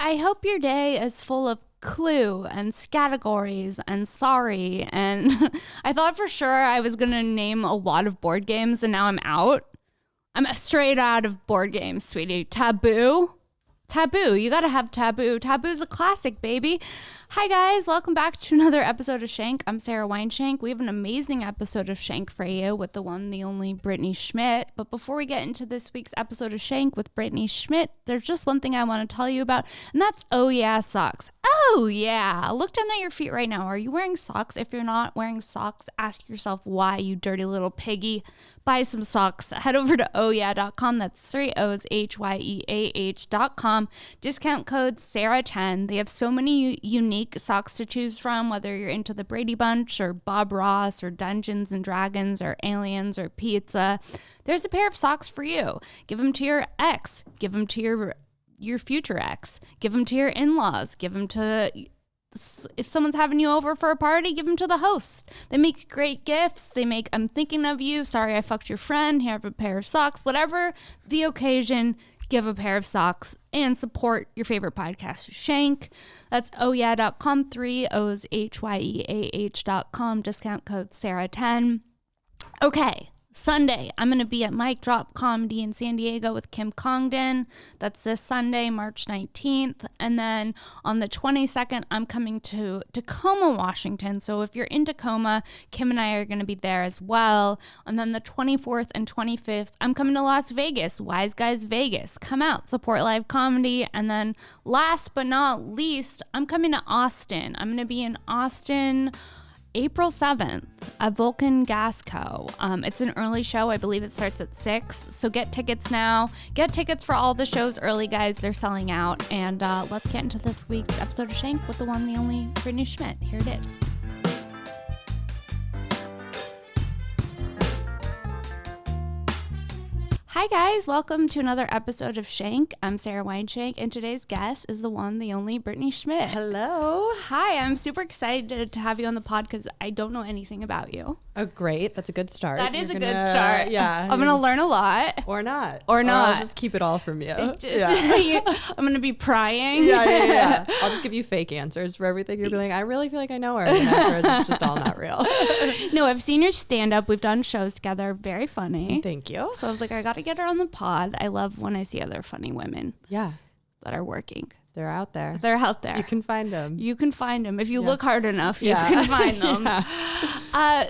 I hope your day is full of clue and categories and sorry. And I thought for sure I was going to name a lot of board games, and now I'm out. I'm straight out of board games, sweetie. Taboo. You gotta have Taboo. Taboo's a classic, baby. Hi guys, welcome back to another episode of Shank. I'm Sara Weinshenk. We have an amazing episode of Shank for you with the one, the only Brittany Schmitt. But before we get into this week's episode of Shank with Brittany Schmitt, there's just one thing I want to tell you about, and that's Oh Yeah socks. Oh yeah. Look down at your feet right now. Are you wearing socks? If you're not wearing socks, ask yourself why, you dirty little piggy. Buy some socks. Head over to ohyeah.com. That's 3 O's HYEAH.com. Discount code Sara10. They have so many unique socks to choose from, whether you're into the Brady Bunch or Bob Ross or Dungeons and Dragons or Aliens or pizza. There's a pair of socks for you. Give them to your ex. Give them to your future ex. Give them to your in-laws. Give them to... If someone's having you over for a party, give them to the host. They make great gifts. They make, I'm thinking of you. Sorry, I fucked your friend. Here, have a pair of socks. Whatever the occasion, give a pair of socks and support your favorite podcast, Shank. That's ohyeah.com, 3 O's HYEAH.com. Discount code Sara10. Okay. Sunday, I'm going to be at Mic Drop Comedy in San Diego with Kim Congdon. That's this Sunday, March 19th. And then on the 22nd, I'm coming to Tacoma, Washington. So if you're in Tacoma, Kim and I are going to be there as well. And then the 24th and 25th, I'm coming to Las Vegas, Wise Guys Vegas. Come out, support live comedy. And then last but not least, I'm coming to Austin. I'm going to be in Austin April 7th at Vulcan Gas Co. It's an early show. I believe it starts at 6. So get tickets now. Get tickets for all the shows early, guys. They're selling out. And let's get into this week's episode of Shank with the one, the only Brittany Schmitt. Here it is. Hi guys, welcome to another episode of Shank. I'm Sara Weinshenk, and today's guest is the one, the only Brittany Schmitt. Hello. Hi, I'm super excited to have you on the pod because I don't know anything about you. Oh, great. That's a good start. That is a good start. Yeah. I'm going to learn a lot. Or not. Or not. I'll just keep it all from you. It's just, I'm going to be prying. Yeah. I'll just give you fake answers for everything. You're like, I really feel like I know her. And afterwards, it's just all not real. No, I've seen your stand-up. We've done shows together. Very funny. Thank you. So I was like, I got to get her on the pod. I love when I see other funny women. Yeah. That are working. They're out there. They're out there. You can find them. You can find them. If you look hard enough, you can find them.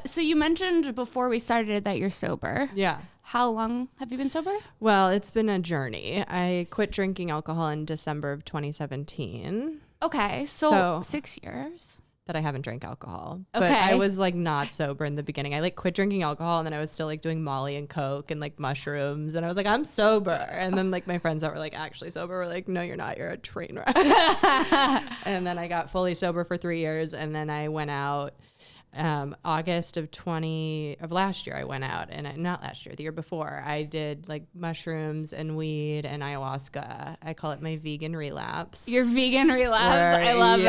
So you mentioned before we started that you're sober. Yeah. How long have you been sober? Well, it's been a journey. I quit drinking alcohol in December of 2017. Okay. So 6 years. That I haven't drank alcohol. Okay. But I was like not sober in the beginning. I like quit drinking alcohol and then I was still like doing Molly and Coke and like mushrooms. And I was like, I'm sober. And then like my friends that were like actually sober were like, no, you're not. You're a train wreck. And then I got fully sober for 3 years. And then I went out August of last year. I went out and not last year, the year before, I did like mushrooms and weed and ayahuasca. I call it my vegan relapse. Your vegan relapse. I love it.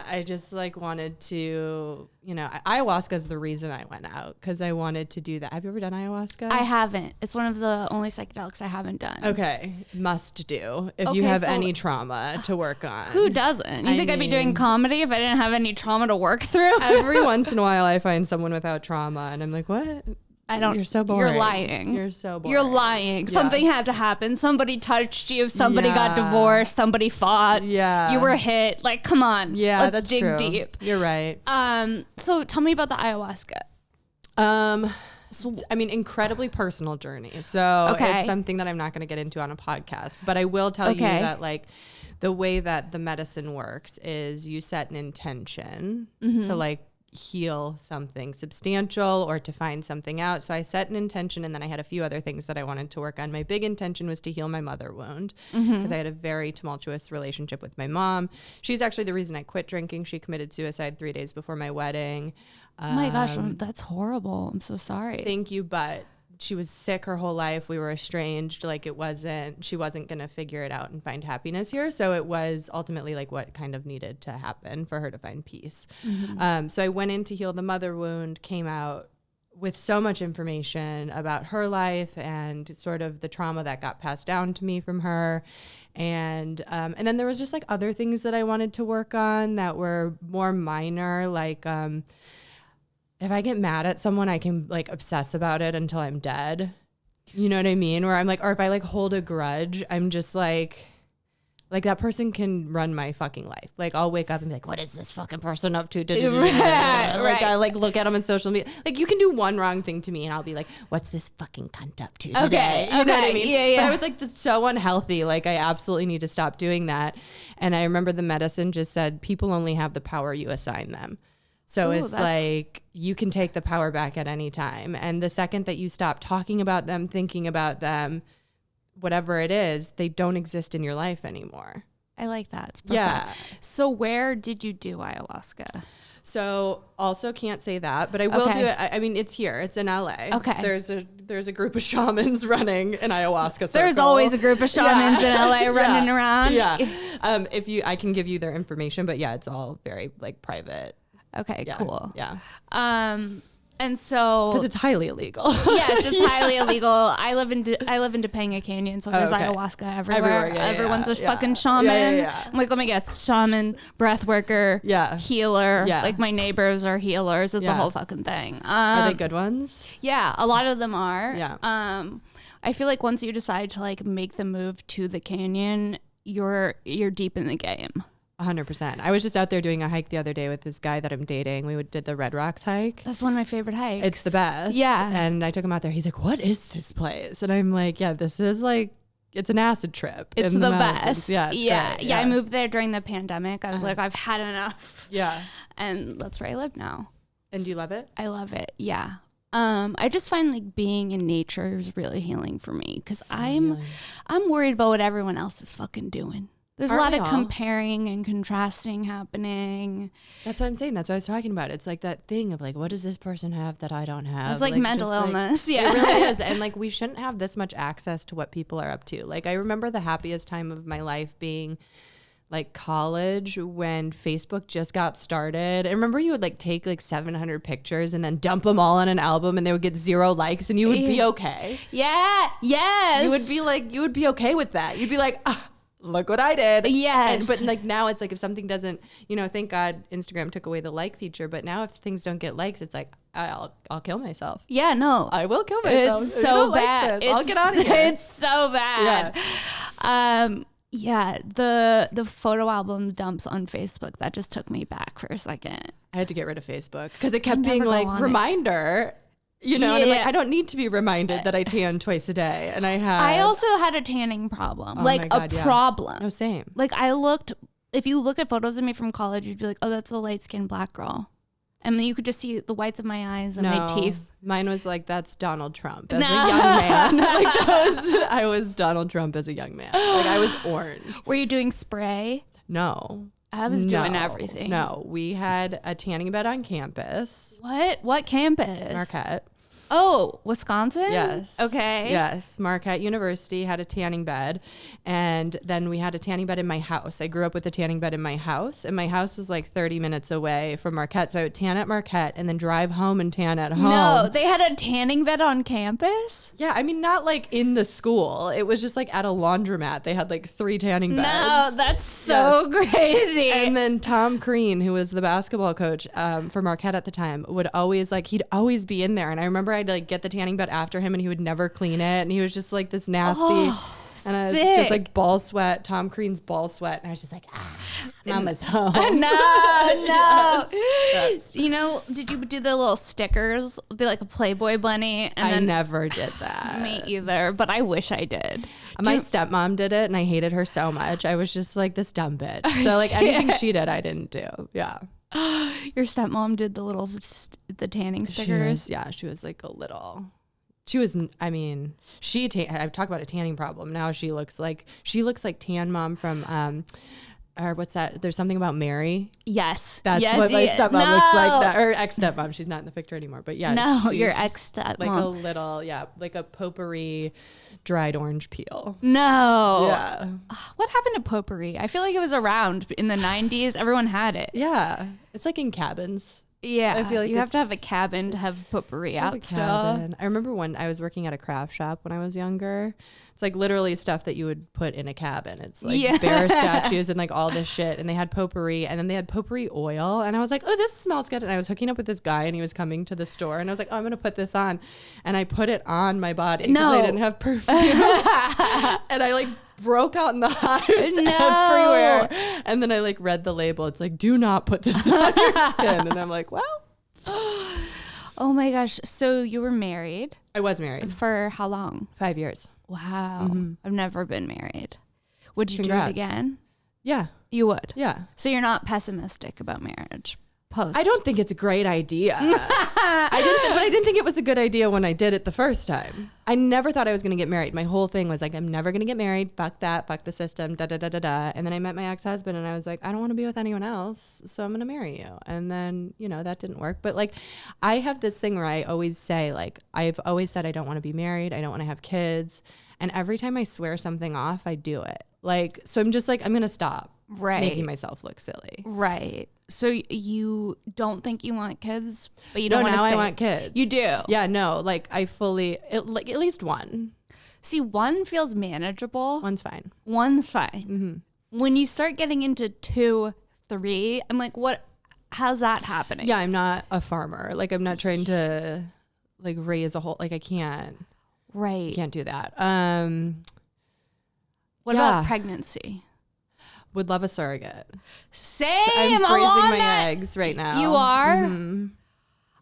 I just like wanted to, ayahuasca is the reason I went out because I wanted to do that. Have you ever done ayahuasca? I haven't. It's one of the only psychedelics I haven't done. Okay. Must do if you have any trauma to work on. Who doesn't? You think I'd be doing comedy if I didn't have any trauma to work through? Every once in a while I find someone without trauma and I'm like, what? I don't. You're so boring. You're lying. You're so boring. You're lying. Yeah. Something had to happen. Somebody touched you. Somebody got divorced. Somebody fought. Yeah. You were hit. Like, come on. Yeah, Let's that's dig true. deep. You're right. So tell me about the ayahuasca. Incredibly personal journey. So it's something that I'm not going to get into on a podcast, but I will tell you that like the way that the medicine works is you set an intention to like heal something substantial or to find something out. So I set an intention and then I had a few other things that I wanted to work on. My big intention was to heal my mother wound because I had a very tumultuous relationship with my mom. She's actually the reason I quit drinking. She committed suicide 3 days before my wedding. Oh my gosh, that's horrible. I'm so sorry. Thank you, but she was sick her whole life. We were estranged. Like she wasn't going to figure it out and find happiness here. So it was ultimately like what kind of needed to happen for her to find peace. So I went in to heal the mother wound, came out with so much information about her life and sort of the trauma that got passed down to me from her. And then there was just like other things that I wanted to work on that were more minor. Like, if I get mad at someone, I can like obsess about it until I'm dead. You know what I mean? Where I'm like, or if I like hold a grudge, I'm just like that person can run my fucking life. Like I'll wake up and be like, what is this fucking person up to? Like I like look at them on social media. Like you can do one wrong thing to me and I'll be like, what's this fucking cunt up to today? You know what I mean? Yeah. But I was like, this is so unhealthy. Like I absolutely need to stop doing that. And I remember the medicine just said, people only have the power you assign them. So it's like you can take the power back at any time. And the second that you stop talking about them, thinking about them, whatever it is, they don't exist in your life anymore. I like that. It's perfect. Yeah. So where did you do ayahuasca? So also can't say that, but I will do it. I mean, it's here. It's in LA. Okay. There's a group of shamans running an ayahuasca circle. There's always a group of shamans in LA running around. Yeah. I can give you their information, but yeah, it's all very like private. Okay, cool. Yeah. And so because it's highly illegal. Yes, it's highly illegal. I live in Topanga Canyon, so there's ayahuasca everywhere. Everyone's a fucking shaman. I'm like, let me guess, shaman, breath worker, healer. Yeah. Like my neighbors are healers. It's a whole fucking thing. Are they good ones? Yeah, a lot of them are. Yeah. I feel like once you decide to like make the move to the canyon, you're deep in the game. 100%. I was just out there doing a hike the other day with this guy that I'm dating. We did the Red Rocks hike. That's one of my favorite hikes. It's the best. Yeah. And I took him out there. He's like, what is this place? And I'm like, yeah, this is like, it's an acid trip. It's the best. Yeah. Yeah. I moved there during the pandemic. I was like, I've had enough. Yeah. And that's where I live now. And do you love it? I love it. Yeah. I just find like being in nature is really healing for me because I'm worried about what everyone else is fucking doing. There's a lot of comparing and contrasting happening. That's what I'm saying. That's what I was talking about. It's like that thing of like, what does this person have that I don't have? It's like mental illness. Like, yeah, it really is. And like, we shouldn't have this much access to what people are up to. Like, I remember the happiest time of my life being like college when Facebook just got started. I remember you would like take like 700 pictures and then dump them all on an album and they would get 0 likes and you would be okay. Yeah. Yes. You would be okay with that. You'd be like, look what I did. Yes. But like now it's like if something doesn't, thank God Instagram took away the like feature. But now if things don't get likes, it's like, I'll kill myself. Yeah, no. I will kill myself. It's so bad. I'll get out of here. It's so bad. Yeah. The photo album dumps on Facebook, that just took me back for a second. I had to get rid of Facebook because it kept being like reminder. And I'm like, I don't need to be reminded that I tan twice a day. And I also had a tanning problem. Problem. No, same. Like if you look at photos of me from college, you'd be like, oh, that's a light-skinned black girl. And then you could just see the whites of my eyes and my teeth. Mine was like, that's Donald Trump as a young man. I was Donald Trump as a young man. Like I was orange. Were you doing spray? No. I was doing everything. No, we had a tanning bed on campus. What campus? Marquette. Oh, Wisconsin? Yes. Okay. Yes. Marquette University had a tanning bed. And then we had a tanning bed in my house. I grew up with a tanning bed in my house. And my house was like 30 minutes away from Marquette. So I would tan at Marquette and then drive home and tan at home. No, they had a tanning bed on campus? Yeah. I mean, not like in the school. It was just like at a laundromat. They had like 3 tanning beds. No, that's so crazy. And then Tom Crean, who was the basketball coach for Marquette at the time, would always he'd always be in there. And I remember I'd like get the tanning bed after him and he would never clean it. And he was just like this nasty. And I was just like ball sweat, Tom Crean's ball sweat. And I was just like, mama's home. No. Yes. Did you do the little stickers? Be like a Playboy bunny? And I never did that. Me either, but I wish I did. My stepmom did it and I hated her so much. I was just like this dumb bitch. So like anything she did, I didn't do. Yeah. Your stepmom did the tanning stickers? She was like a little... I've talked about a tanning problem. Now she looks like Tan Mom from, or what's that? There's something about Mary. Yes. That's what my stepmom looks like. That, or ex-stepmom. She's not in the picture anymore. But yeah. No, your ex-stepmom. Like a little, like a potpourri dried orange peel. No. Yeah. What happened to potpourri? I feel like it was around in the 90s. Everyone had it. Yeah. It's like in cabins. Yeah, I feel like you have to have a cabin to have potpourri out still. I remember when I was working at a craft shop when I was younger. It's like literally stuff that you would put in a cabin. It's like bear statues and like all this shit. And they had potpourri, and then they had potpourri oil. And I was like, oh, this smells good. And I was hooking up with this guy, and he was coming to the store, and I was like, oh, I'm going to put this on. And I put it on my body because I didn't have perfume. And I like broke out in the hives everywhere. And then I like read the label. It's like, do not put this on your skin. And I'm like, well. Oh my gosh. So you were married? I was married. For how long? 5 years. Wow. Mm-hmm. I've never been married. Would you Congrats. do it again? Yeah. You would? Yeah. So you're not pessimistic about marriage? Post. I don't think it's a great idea. But I didn't think it was a good idea when I did it the first time. I never thought I was going to get married. My whole thing was like, I'm never going to get married. Fuck that. Fuck the system. Da da da da da. And then I met my ex-husband, and I was like, I don't want to be with anyone else, so I'm going to marry you. And then, you know, that didn't work. But like, I have this thing where I always say, like, I've always said I don't want to be married. I don't want to have kids. And every time I swear something off, I do it. Like, so I'm just like, I'm going to stop making myself look silly. Right. So you don't think you want kids, but you don't want to say I want kids. You do? Yeah, no, like I fully, like at least one. See, one feels manageable. One's fine. One's fine. Mm-hmm. When you start getting into 2, 3, I'm like, how's that happening? Yeah, I'm not a farmer. Like I'm not trying to like raise a whole, like I can't. Right. Can't do that. What about pregnancy? Would love a surrogate. Same. I'm freezing my eggs right now. You are? Mm-hmm.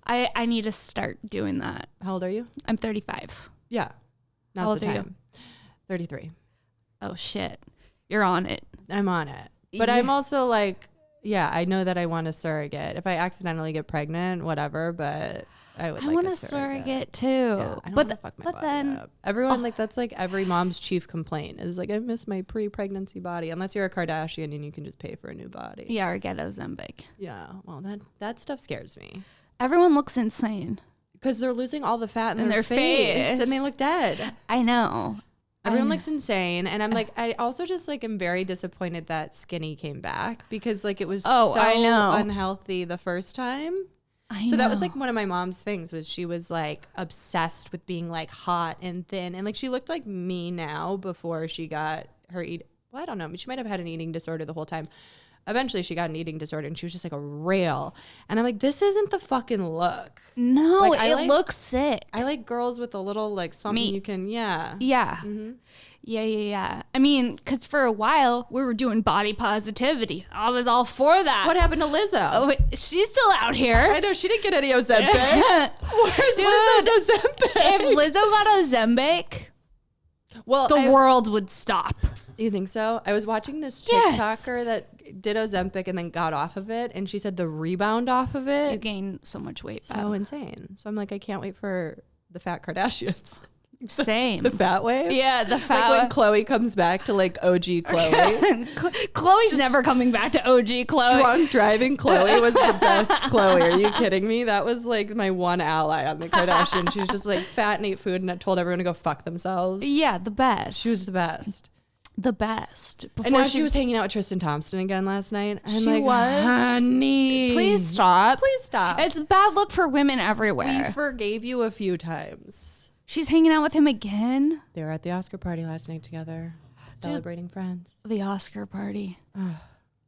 I need to start doing that. How old are you? I'm 35. Yeah. Now's How old the are time. You? 33. Oh shit. You're on it. I'm on it. But I'm also like, yeah, I know that I want a surrogate. If I accidentally get pregnant, whatever, but I want a surrogate too. Yeah, I don't want to fuck my body up. Everyone like that's like every mom's chief complaint is like, I miss my pre-pregnancy body. Unless you're a Kardashian and you can just pay for a new body. Yeah, or get Ozempic. Yeah, well that stuff scares me. Everyone looks insane because they're losing all the fat in their face and they look dead. I know. Everyone looks insane, and I'm like, I also just like am very disappointed that skinny came back because like it was so unhealthy the first time. So that was like one of my mom's things was she was like obsessed with being like hot and thin, and like she looked like me now before she got her well, I don't know, she might have had an eating disorder the whole time. Eventually she got an eating disorder and she was just like a rail, and I'm like, this isn't the fucking look. No, like, it looks sick. I like girls with a little like something you can yeah mm-hmm. Yeah. I mean, because for a while we were doing body positivity. I was all for that. What happened to Lizzo? Oh, she's still out here. I know, she didn't get any Ozempic. Where's Lizzo's Ozempic? If Lizzo got Ozempic, well, the world would stop. You think so? I was watching this TikToker that did Ozempic and then got off of it, and she said the rebound off of it. You gain so much weight. So insane. So I'm like, I can't wait for the fat Kardashians. Same. The fat wave? Yeah, the fat like when Khloe comes back to like OG Khloe. Khloe's never coming back to OG Khloe. Drunk driving Khloe was the best Khloe. Are you kidding me? That was like my one ally on the Kardashians. She was just like fat and ate food and told everyone to go fuck themselves. Yeah, the best. She was the best. The best. And now she was hanging out with Tristan Thompson again last night. I'm like, honey. Please stop. Please stop. It's a bad look for women everywhere. We forgave you a few times. She's hanging out with him again. They were at the Oscar party last night together, celebrating friends. The Oscar party.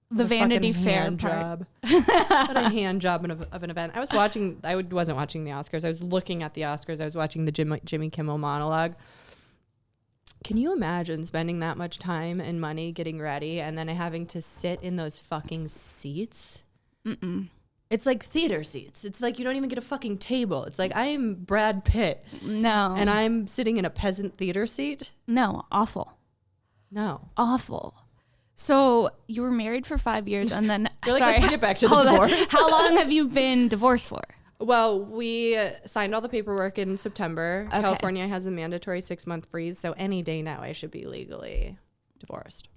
The Vanity Fair job. What a hand job of an event. I wasn't watching the Oscars. I was looking at the Oscars. I was watching the Jimmy Kimmel monologue. Can you imagine spending that much time and money getting ready and then having to sit in those fucking seats? Mm-mm. It's like theater seats. It's like you don't even get a fucking table. It's like I am Brad Pitt. No. And I'm sitting in a peasant theater seat. No, awful. No. Awful. So you were married for 5 years and then... let's get back to the divorce. How long have you been divorced for? Well, we signed all the paperwork in September. Okay. California has a mandatory 6-month freeze, so any day now I should be legally divorced.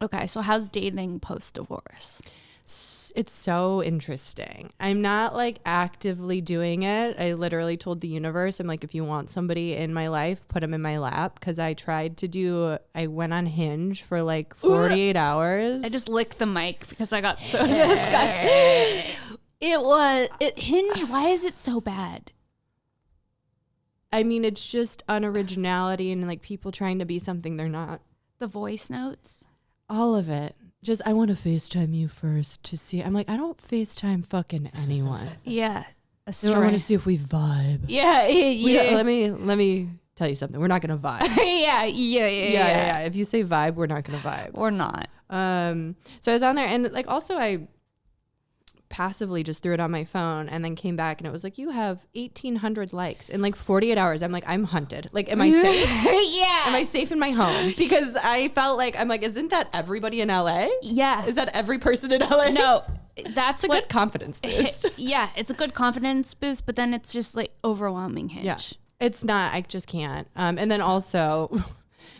Okay, so how's dating post-divorce? It's so interesting. I'm not like actively doing it. I literally told the universe, I'm like, if you want somebody in my life, put them in my lap. Because I went on Hinge for like 48 hours. I just licked the mic because I got so disgusted. Hinge, why is it so bad? I mean, it's just unoriginality and like people trying to be something they're not. The voice notes? All of it. Just, I want to FaceTime you first to see. I'm like, I don't FaceTime fucking anyone. Yeah. I want to see if we vibe. Yeah. Let me tell you something. We're not going to vibe. Yeah. If you say vibe, we're not going to vibe. We're not. So I was on there and like also I passively just threw it on my phone and then came back and it was like, you have 1,800 likes in like 48 hours. I'm like, I'm hunted. Like, am I safe? Yeah. Am I safe in my home? Because I felt like, I'm like, isn't that everybody in LA? Yeah. Is that every person in LA? No, that's a good confidence boost. Yeah, it's a good confidence boost, but then it's just like overwhelming Hinge. Yeah. It's not, I just can't. And then also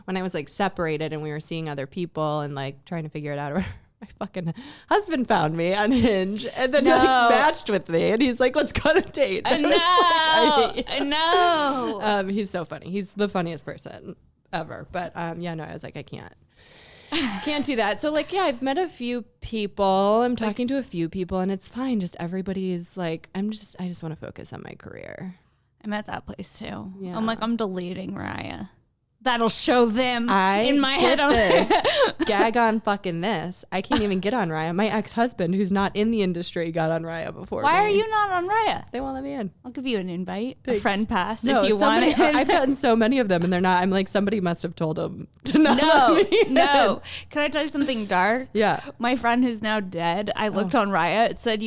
when I was like separated and we were seeing other people and like trying to figure it out, my fucking husband found me on Hinge and then like matched with me and he's like, let's go on a date. No. He's so funny. He's the funniest person ever. But I was like, I can't do that. So like, yeah, I've met a few people. I'm talking to a few people and it's fine. Just everybody is like, I just want to focus on my career. I'm at that place too. Yeah. I'm like, I'm deleting Raya. That'll show them in my head. Gag on fucking this. I can't even get on Raya. My ex-husband, who's not in the industry, got on Raya before. Why are you not on Raya? They won't let me in. I'll give you an invite, Thanks. a friend pass if you want it. I've gotten so many of them and they're not. I'm like, somebody must have told them to not let me in. No. Can I tell you something dark? Yeah. My friend who's now dead, I looked on Raya. It said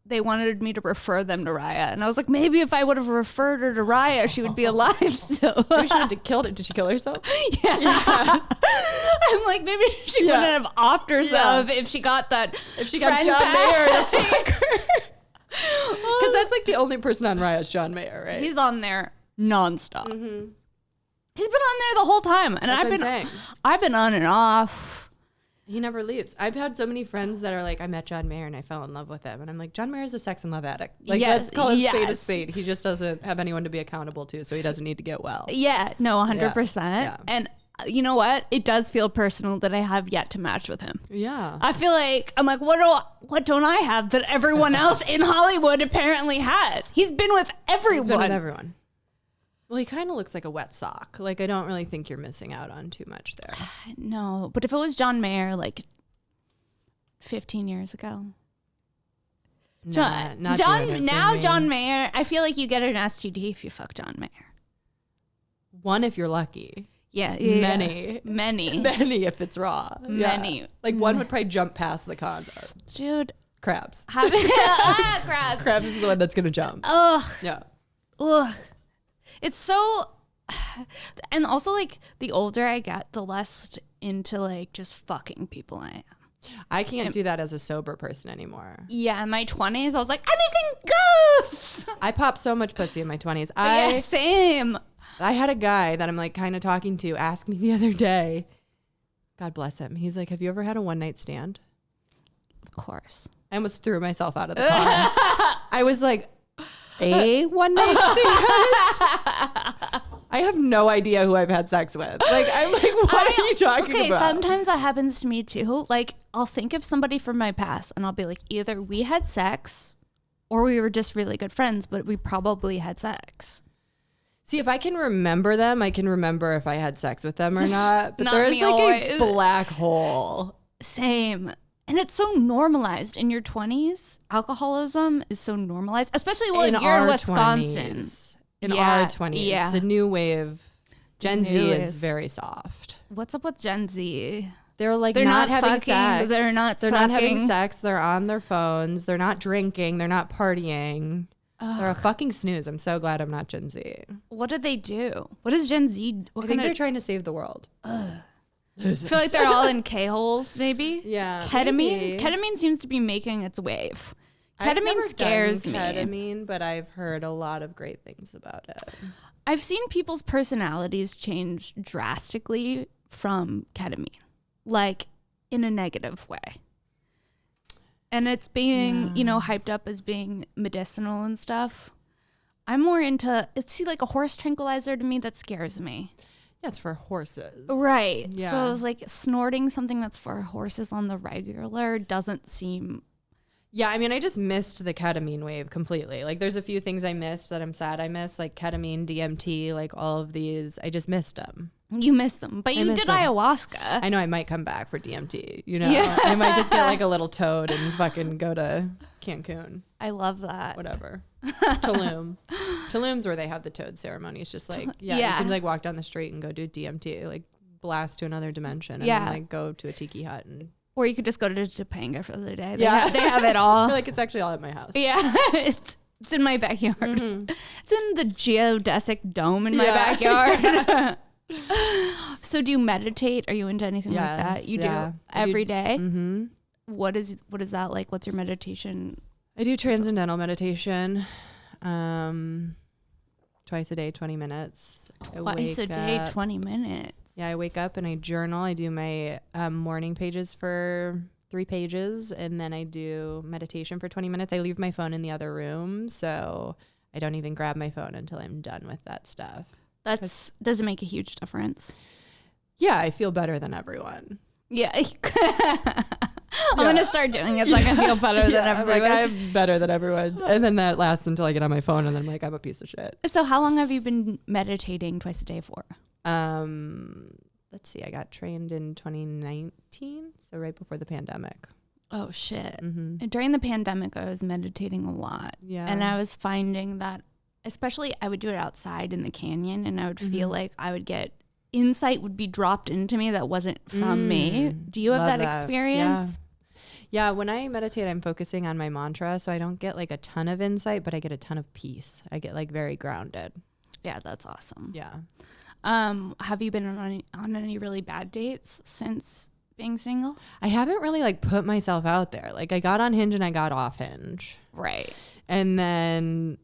they wanted me to refer them to Raya. And I was like, maybe if I would have referred her to Raya, she would be alive still. Maybe she wouldn't have killed it. Did she kill herself? Yeah. I'm like, maybe she wouldn't have offed herself if she got that. If she got John Mayer to fuck her. Because that's like the only person on Raya is John Mayer, right? He's on there nonstop. Mm-hmm. He's been on there the whole time. And I've been on and off. He never leaves. I've had so many friends that are like, I met John Mayer and I fell in love with him. And I'm like, John Mayer's a sex and love addict. Like, let's call a spade a spade. He just doesn't have anyone to be accountable to, so he doesn't need to get well. Yeah, no, 100%. Yeah. And you know what? It does feel personal that I have yet to match with him. Yeah. I feel like, I'm like, what don't I have that everyone else in Hollywood apparently has? He's been with everyone. He's been with everyone. Well, he kind of looks like a wet sock. Like, I don't really think you're missing out on too much there. No, but if it was John Mayer, like 15 years ago. John Mayer, I feel like you get an STD if you fuck John Mayer. One, if you're lucky. Yeah. Many if it's raw. Many. Yeah. Like one would probably jump past the condom. Dude. Crabs. Crabs. Crabs is the one that's going to jump. Ugh. Yeah. Ugh. It's so, and also like the older I get, the less into like just fucking people I am. I can't do that as a sober person anymore. Yeah, in my 20s, I was like, anything goes. I popped so much pussy in my 20s. Yeah, same. I had a guy that I'm like kind of talking to ask me the other day, God bless him. He's like, have you ever had a one night stand? Of course. I almost threw myself out of the car. I was like, a one night stand? I have no idea who I've had sex with. Like, I'm like, what are you talking about? Okay, sometimes that happens to me too. Like, I'll think of somebody from my past and I'll be like, either we had sex or we were just really good friends, but we probably had sex. See, if I can remember them, I can remember if I had sex with them or not. But Not there's me like always. a black hole. Same. And it's so normalized in your 20s. Alcoholism is so normalized, especially if you're in Wisconsin. 20s. In our 20s, the new wave, Gen Z is very soft. What's up with Gen Z? They're not having sex. They're not having sex. They're on their phones. They're not drinking. They're not partying. Ugh. They're a fucking snooze. I'm so glad I'm not Gen Z. What do they do? What is Gen Z? I think they're trying to save the world. I feel like they're all in K-holes, maybe. Yeah. Ketamine seems to be making its wave. Ketamine scares me. Ketamine, but I've heard a lot of great things about it. I've seen people's personalities change drastically from ketamine, like in a negative way. And it's being, hyped up as being medicinal and stuff. I'm more into, like a horse tranquilizer to me, that scares me. Yeah, it's for horses. Right. Yeah. So it's like snorting something that's for horses on the regular doesn't seem Yeah, I mean, I just missed the ketamine wave completely. Like, there's a few things I missed that I'm sad I missed, like ketamine, DMT, like all of these. I just missed them. You missed them, but you did ayahuasca. I know I might come back for DMT, you know? Yeah. I might just get like a little toad and fucking go to Cancun. I love that. Whatever. Tulum. Tulum's where they have the toad ceremony. It's just like, you can like walk down the street and go do DMT, like blast to another dimension and then like go to a tiki hut and... Or you could just go to Topanga for the day. They have it all. I feel like it's actually all at my house. Yeah, it's in my backyard. Mm-hmm. It's in the geodesic dome in my backyard. So do you meditate? Are you into anything like that? You do every day? Mm-hmm. What is that like? What's your meditation? I do transcendental meditation twice a day, 20 minutes. Twice a day, 20 minutes. Yeah, I wake up and I journal. I do my morning pages for 3 pages, and then I do meditation for 20 minutes. I leave my phone in the other room, so I don't even grab my phone until I'm done with that stuff. Does it make a huge difference? Yeah, I feel better than everyone. Yeah. I'm going to start doing it so I can feel better than everyone. Like, I'm better than everyone. And then that lasts until I get on my phone, and then I'm like, I'm a piece of shit. So how long have you been meditating twice a day for? Let's see, I got trained in 2019, so right before the pandemic. Oh shit. Mm-hmm. During the pandemic, I was meditating a lot. Yeah. And I was finding that, especially I would do it outside in the canyon, and I would feel like I would get insight would be dropped into me that wasn't from me. Do you have that experience? Yeah, when I meditate, I'm focusing on my mantra, so I don't get like a ton of insight, but I get a ton of peace. I get like very grounded. Yeah, that's awesome. Yeah. Have you been on any really bad dates since being single? I haven't really like put myself out there. Like, I got on Hinge and I got off Hinge. Right. And then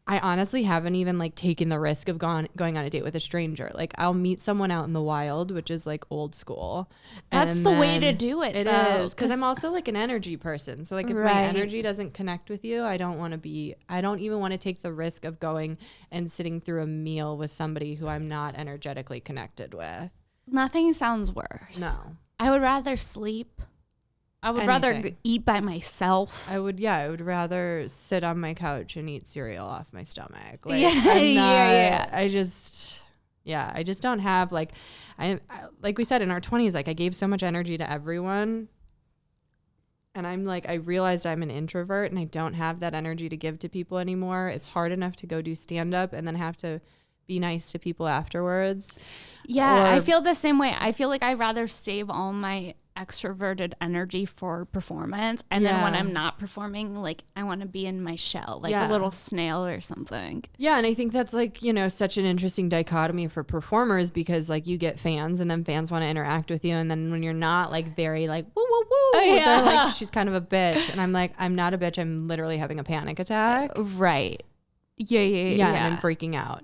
I honestly haven't even like taken the risk of going on a date with a stranger. Like, I'll meet someone out in the wild, which is like old school. That's the way to do it. It is, because I'm also like an energy person. So like, if my energy doesn't connect with you, I don't even want to take the risk of going and sitting through a meal with somebody who I'm not energetically connected with. Nothing sounds worse. No. I would rather sleep. I would rather eat by myself. I would rather sit on my couch and eat cereal off my stomach. Like, I just don't have like we said in our 20s, like I gave so much energy to everyone. And I'm like, I realized I'm an introvert and I don't have that energy to give to people anymore. It's hard enough to go do stand up and then have to be nice to people afterwards. Yeah, I feel the same way. I feel like I'd rather save all my extroverted energy for performance, and then when I'm not performing, like I want to be in my shell, like a little snail or something. Yeah, and I think that's like, you know, such an interesting dichotomy for performers, because like you get fans and then fans want to interact with you, and then when you're not like very like woo woo woo, they're like, she's kind of a bitch, and I'm like, I'm not a bitch, I'm literally having a panic attack. Right. Yeah, and I'm freaking out.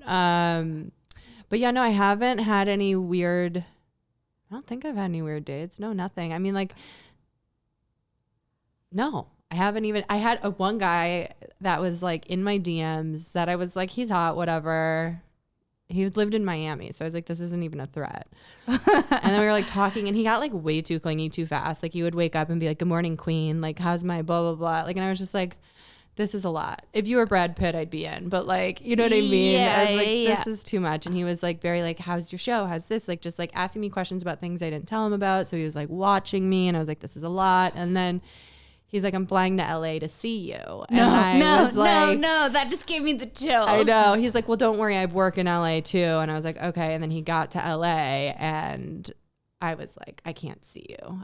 But yeah, no, I haven't had any weird, I don't think I've had any weird dates. No, nothing. I mean, like, no, I haven't even, I had one guy that was like in my DMs that I was like, he's hot, whatever. He lived in Miami. So I was like, this isn't even a threat. And then we were like talking, and he got like way too clingy too fast. Like, he would wake up and be like, good morning, queen. Like, how's my blah, blah, blah. Like, and I was just like, this is a lot. If you were Brad Pitt, I'd be in. But like, you know what I mean? I was like, this is too much. And he was like very like, how's your show? How's this? Like, just like asking me questions about things I didn't tell him about. So he was like watching me, and I was like, this is a lot. And then he's like, I'm flying to LA to see you. And no, that just gave me the chills. I know. He's like, well, don't worry, I have work in LA too. And I was like, okay. And then he got to LA, and I was like, I can't see you.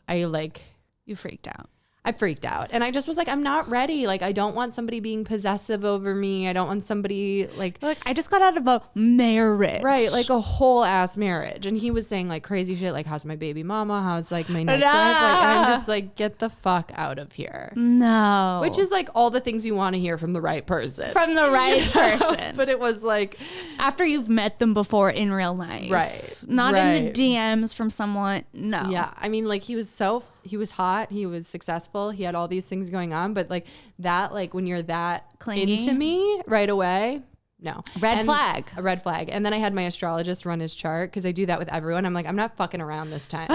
You freaked out. I freaked out, and I just was like, I'm not ready. Like, I don't want somebody being possessive over me. I don't want somebody like I just got out of a marriage. Right. Like a whole ass marriage. And he was saying like crazy shit. Like, how's my baby mama? How's like my next wife? Like, and I'm just like, get the fuck out of here. No. Which is like all the things you want to hear from the right person. From the right person. But it was like, after you've met them before in real life. Right. Not in the DMs from someone. No. Yeah. I mean, like, he was hot. He was successful. He had all these things going on, but like that, like when you're that clingy into me right away, no. A red flag. And then I had my astrologist run his chart, because I do that with everyone. I'm like, I'm not fucking around this time.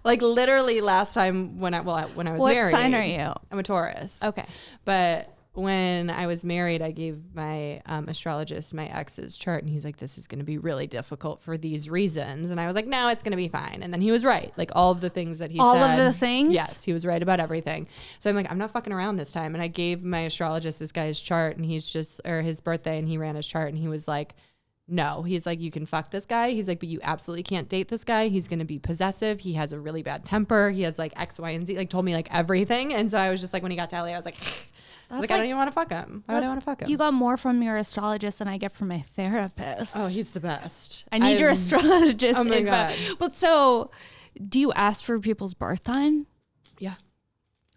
Like literally last time when I was married. What sign are you? I'm a Taurus. Okay. But when I was married, I gave my astrologist my ex's chart, and he's like, this is going to be really difficult for these reasons. And I was like, no, it's going to be fine. And then he was right. Like all of the things that he said. All of the things? Yes, he was right about everything. So I'm like, I'm not fucking around this time. And I gave my astrologist this guy's chart, and his birthday, and he ran his chart, and he was like, no, he's like, you can fuck this guy. He's like, but you absolutely can't date this guy. He's going to be possessive. He has a really bad temper. He has like X, Y, and Z, like told me like everything. And so I was just like, when he got to LA, I was like, I don't even want to fuck him. Why would I want to fuck him? You got more from your astrologist than I get from my therapist. Oh, he's the best. I need your astrologist. Oh my God. But so, do you ask for people's birth time? Yeah.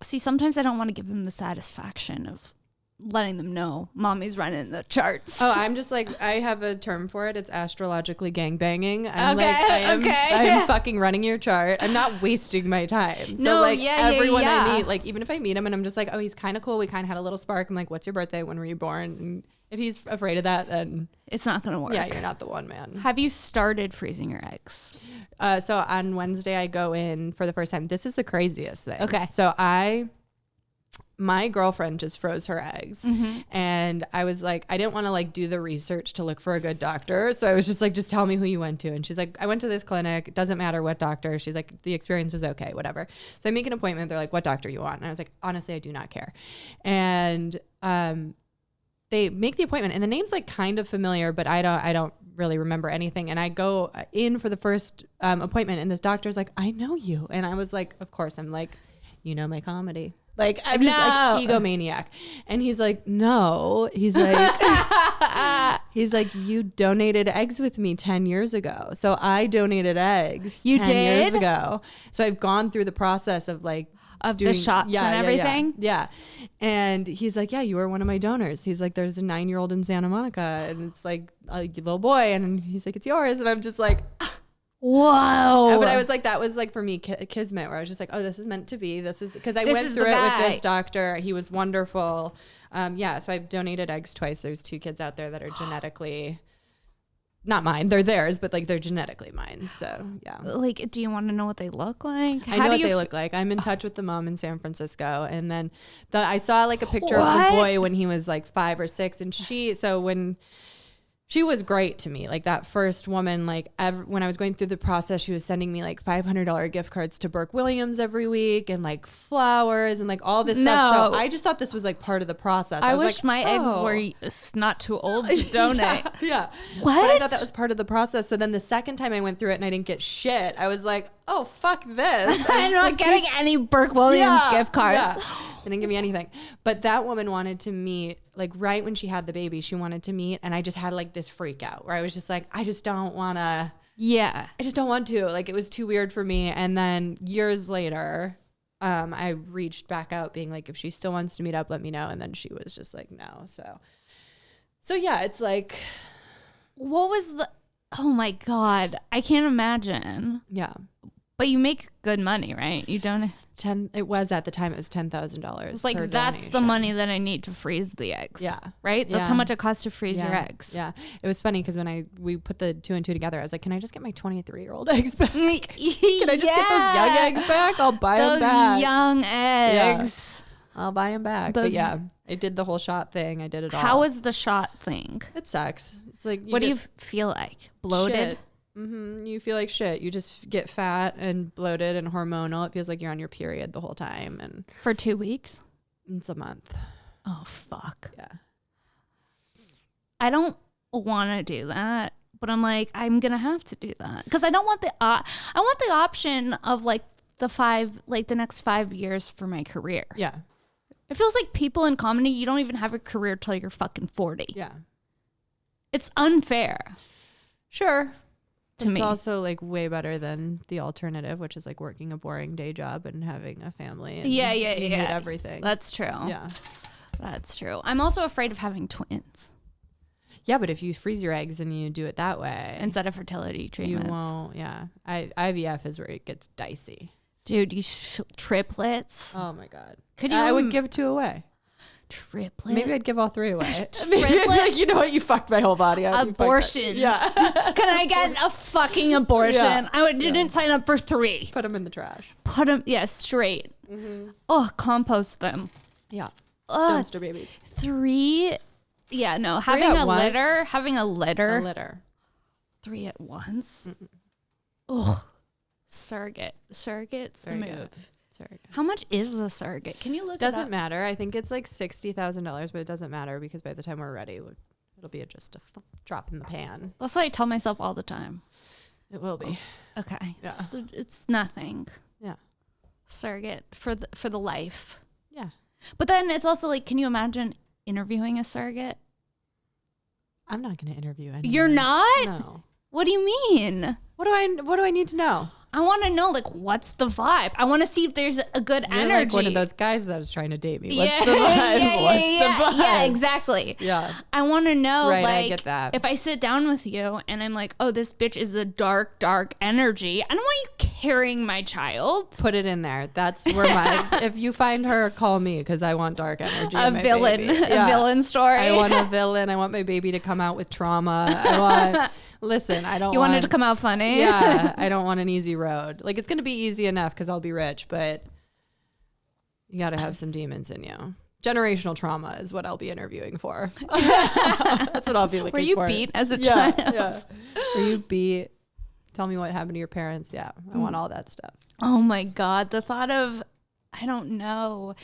See, sometimes I don't want to give them the satisfaction of letting them know mommy's running the charts. Oh, I'm just like, I have a term for it. It's astrologically gangbanging. I'm I am fucking running your chart. I'm not wasting my time. So everyone I meet, like even if I meet him and I'm just like, oh, he's kind of cool. We kind of had a little spark. I'm like, what's your birthday? When were you born? And if he's afraid of that, then it's not going to work. Yeah, you're not the one, man. Have you started freezing your eggs? So on Wednesday, I go in for the first time. This is the craziest thing. Okay. So my girlfriend just froze her eggs, and I was like, I didn't want to like do the research to look for a good doctor. So I was just like, just tell me who you went to. And she's like, I went to this clinic. It doesn't matter what doctor. She's like, the experience was okay, whatever. So I make an appointment. They're like, what doctor you want? And I was like, honestly, I do not care. And, they make the appointment and the name's like kind of familiar, but I don't really remember anything. And I go in for the first, appointment, and this doctor's like, I know you. And I was like, of course. I'm like, you know, my comedy. Like, I'm just like egomaniac. And he's like, no. He's like, you donated eggs with me 10 years ago. So I donated eggs 10 years ago. So I've gone through the process of like, the shots and everything. Yeah. And he's like, yeah, you were one of my donors. He's like, there's a 9-year-old in Santa Monica, and it's like a little boy. And he's like, it's yours. And I'm just like, whoa. But I was like, that was like for me, kismet, where I was just like, oh, this is meant to be. This is because I went through it with this doctor. He was wonderful. So I've donated eggs twice. There's 2 kids out there that are genetically not mine. They're theirs, but like they're genetically mine. So yeah. Like, do you want to know what they look like? I know what they look like. I'm in touch with the mom in San Francisco, and then I saw like a picture of the boy when he was like 5 or 6, and she was great to me. Like that first woman, like when I was going through the process, she was sending me like $500 gift cards to Burke Williams every week, and like flowers and like all this stuff. So I just thought this was like part of the process. I wish like, my eggs were not too old to donate. Yeah. What? But I thought that was part of the process. So then the second time I went through it and I didn't get shit, I was like, oh, fuck this. I'm not getting any Burke Williams gift cards. Yeah. They didn't give me anything. But that woman wanted to meet, like right when she had the baby, she wanted to meet. And I just had like this freak out where I was just like, I just don't want to. Yeah. I just don't want to. Like it was too weird for me. And then years later, I reached back out being like, if she still wants to meet up, let me know. And then she was just like, no. So yeah, it's like. What was oh my God. I can't imagine. Yeah. But you make good money, right? You don't. It was at the time. It was $10,000. It's like that's donation. The money that I need to freeze the eggs. Yeah, right. That's how much it costs to freeze your eggs. Yeah, it was funny because when we put the 2 and 2 together, I was like, "Can I just get my 23-year-old eggs back? Can I just get those young eggs back? I'll buy them back. Those young eggs. Yeah. I'll buy them back." But yeah, I did the whole shot thing. I did it all. How was the shot thing? It sucks. It's like, what do you feel like? Bloated. Shit. You feel like shit. You just get fat and bloated and hormonal. It feels like you're on your period the whole time. And for 2 weeks? It's a month. Oh, fuck. Yeah. I don't want to do that, but I'm like, I'm going to have to do that. Because I don't want I want the option of like the next 5 years for my career. Yeah. It feels like people in comedy, you don't even have a career till you're fucking 40. Yeah. It's unfair. Sure. It's me. Also like way better than the alternative, which is like working a boring day job and having a family. And yeah. Need everything. That's true. Yeah. That's true. I'm also afraid of having twins. Yeah, but if you freeze your eggs and you do it that way. Instead of fertility treatments. You won't, yeah. IVF is where it gets dicey. Dude, triplets. Oh my God. Could you? I would give 2 away. Triplet? Maybe I'd give all 3 away. Triplet? Like, you know what? You fucked my whole body up. Abortion. Yeah. Can I get a fucking abortion? Yeah. I didn't sign up for 3. Put them in the trash. Put them, straight. Oh, compost them. Yeah. Ugh, Dumpster babies. 3. Yeah, no. 3 Having at a once? litter. A litter. 3 at once. Oh, surrogate's the move. Surrogate. How much is a surrogate? Can you look it up? Doesn't matter. I think it's like $60,000, but it doesn't matter because by the time we're ready, it'll be just a drop in the pan. That's what I tell myself all the time. It will be. Okay. Yeah. So it's nothing. Yeah. Surrogate for the life. Yeah. But then it's also like, can you imagine interviewing a surrogate? I'm not going to interview anyone. You're not? No. What do you mean? What do I need to know? I want to know, like, what's the vibe? I want to see if there's a good You're energy. like one of those guys that was trying to date me. What's Yeah. the vibe? Yeah, What's yeah, the vibe? yeah, exactly. Yeah. I want to know, Right, I like, get that. if I sit down with you and I'm like, oh, this bitch is a dark, dark energy. I don't want you carrying my child. Put it in there. That's where if you find her, call me because I want dark energy. A in my villain, baby. a villain story. I want a villain. I want my baby to come out with trauma. Listen, I don't You want want it to come out funny? Yeah, I don't want an easy road. Like, it's going to be easy enough because I'll be rich, but you got to have some demons in you. Generational trauma is what I'll be interviewing for. That's what I'll be looking for. Were you beat as a child? Yeah. Were you beat? Tell me what happened to your parents. Yeah, I want all that stuff. Oh my God. The thought of, I don't know.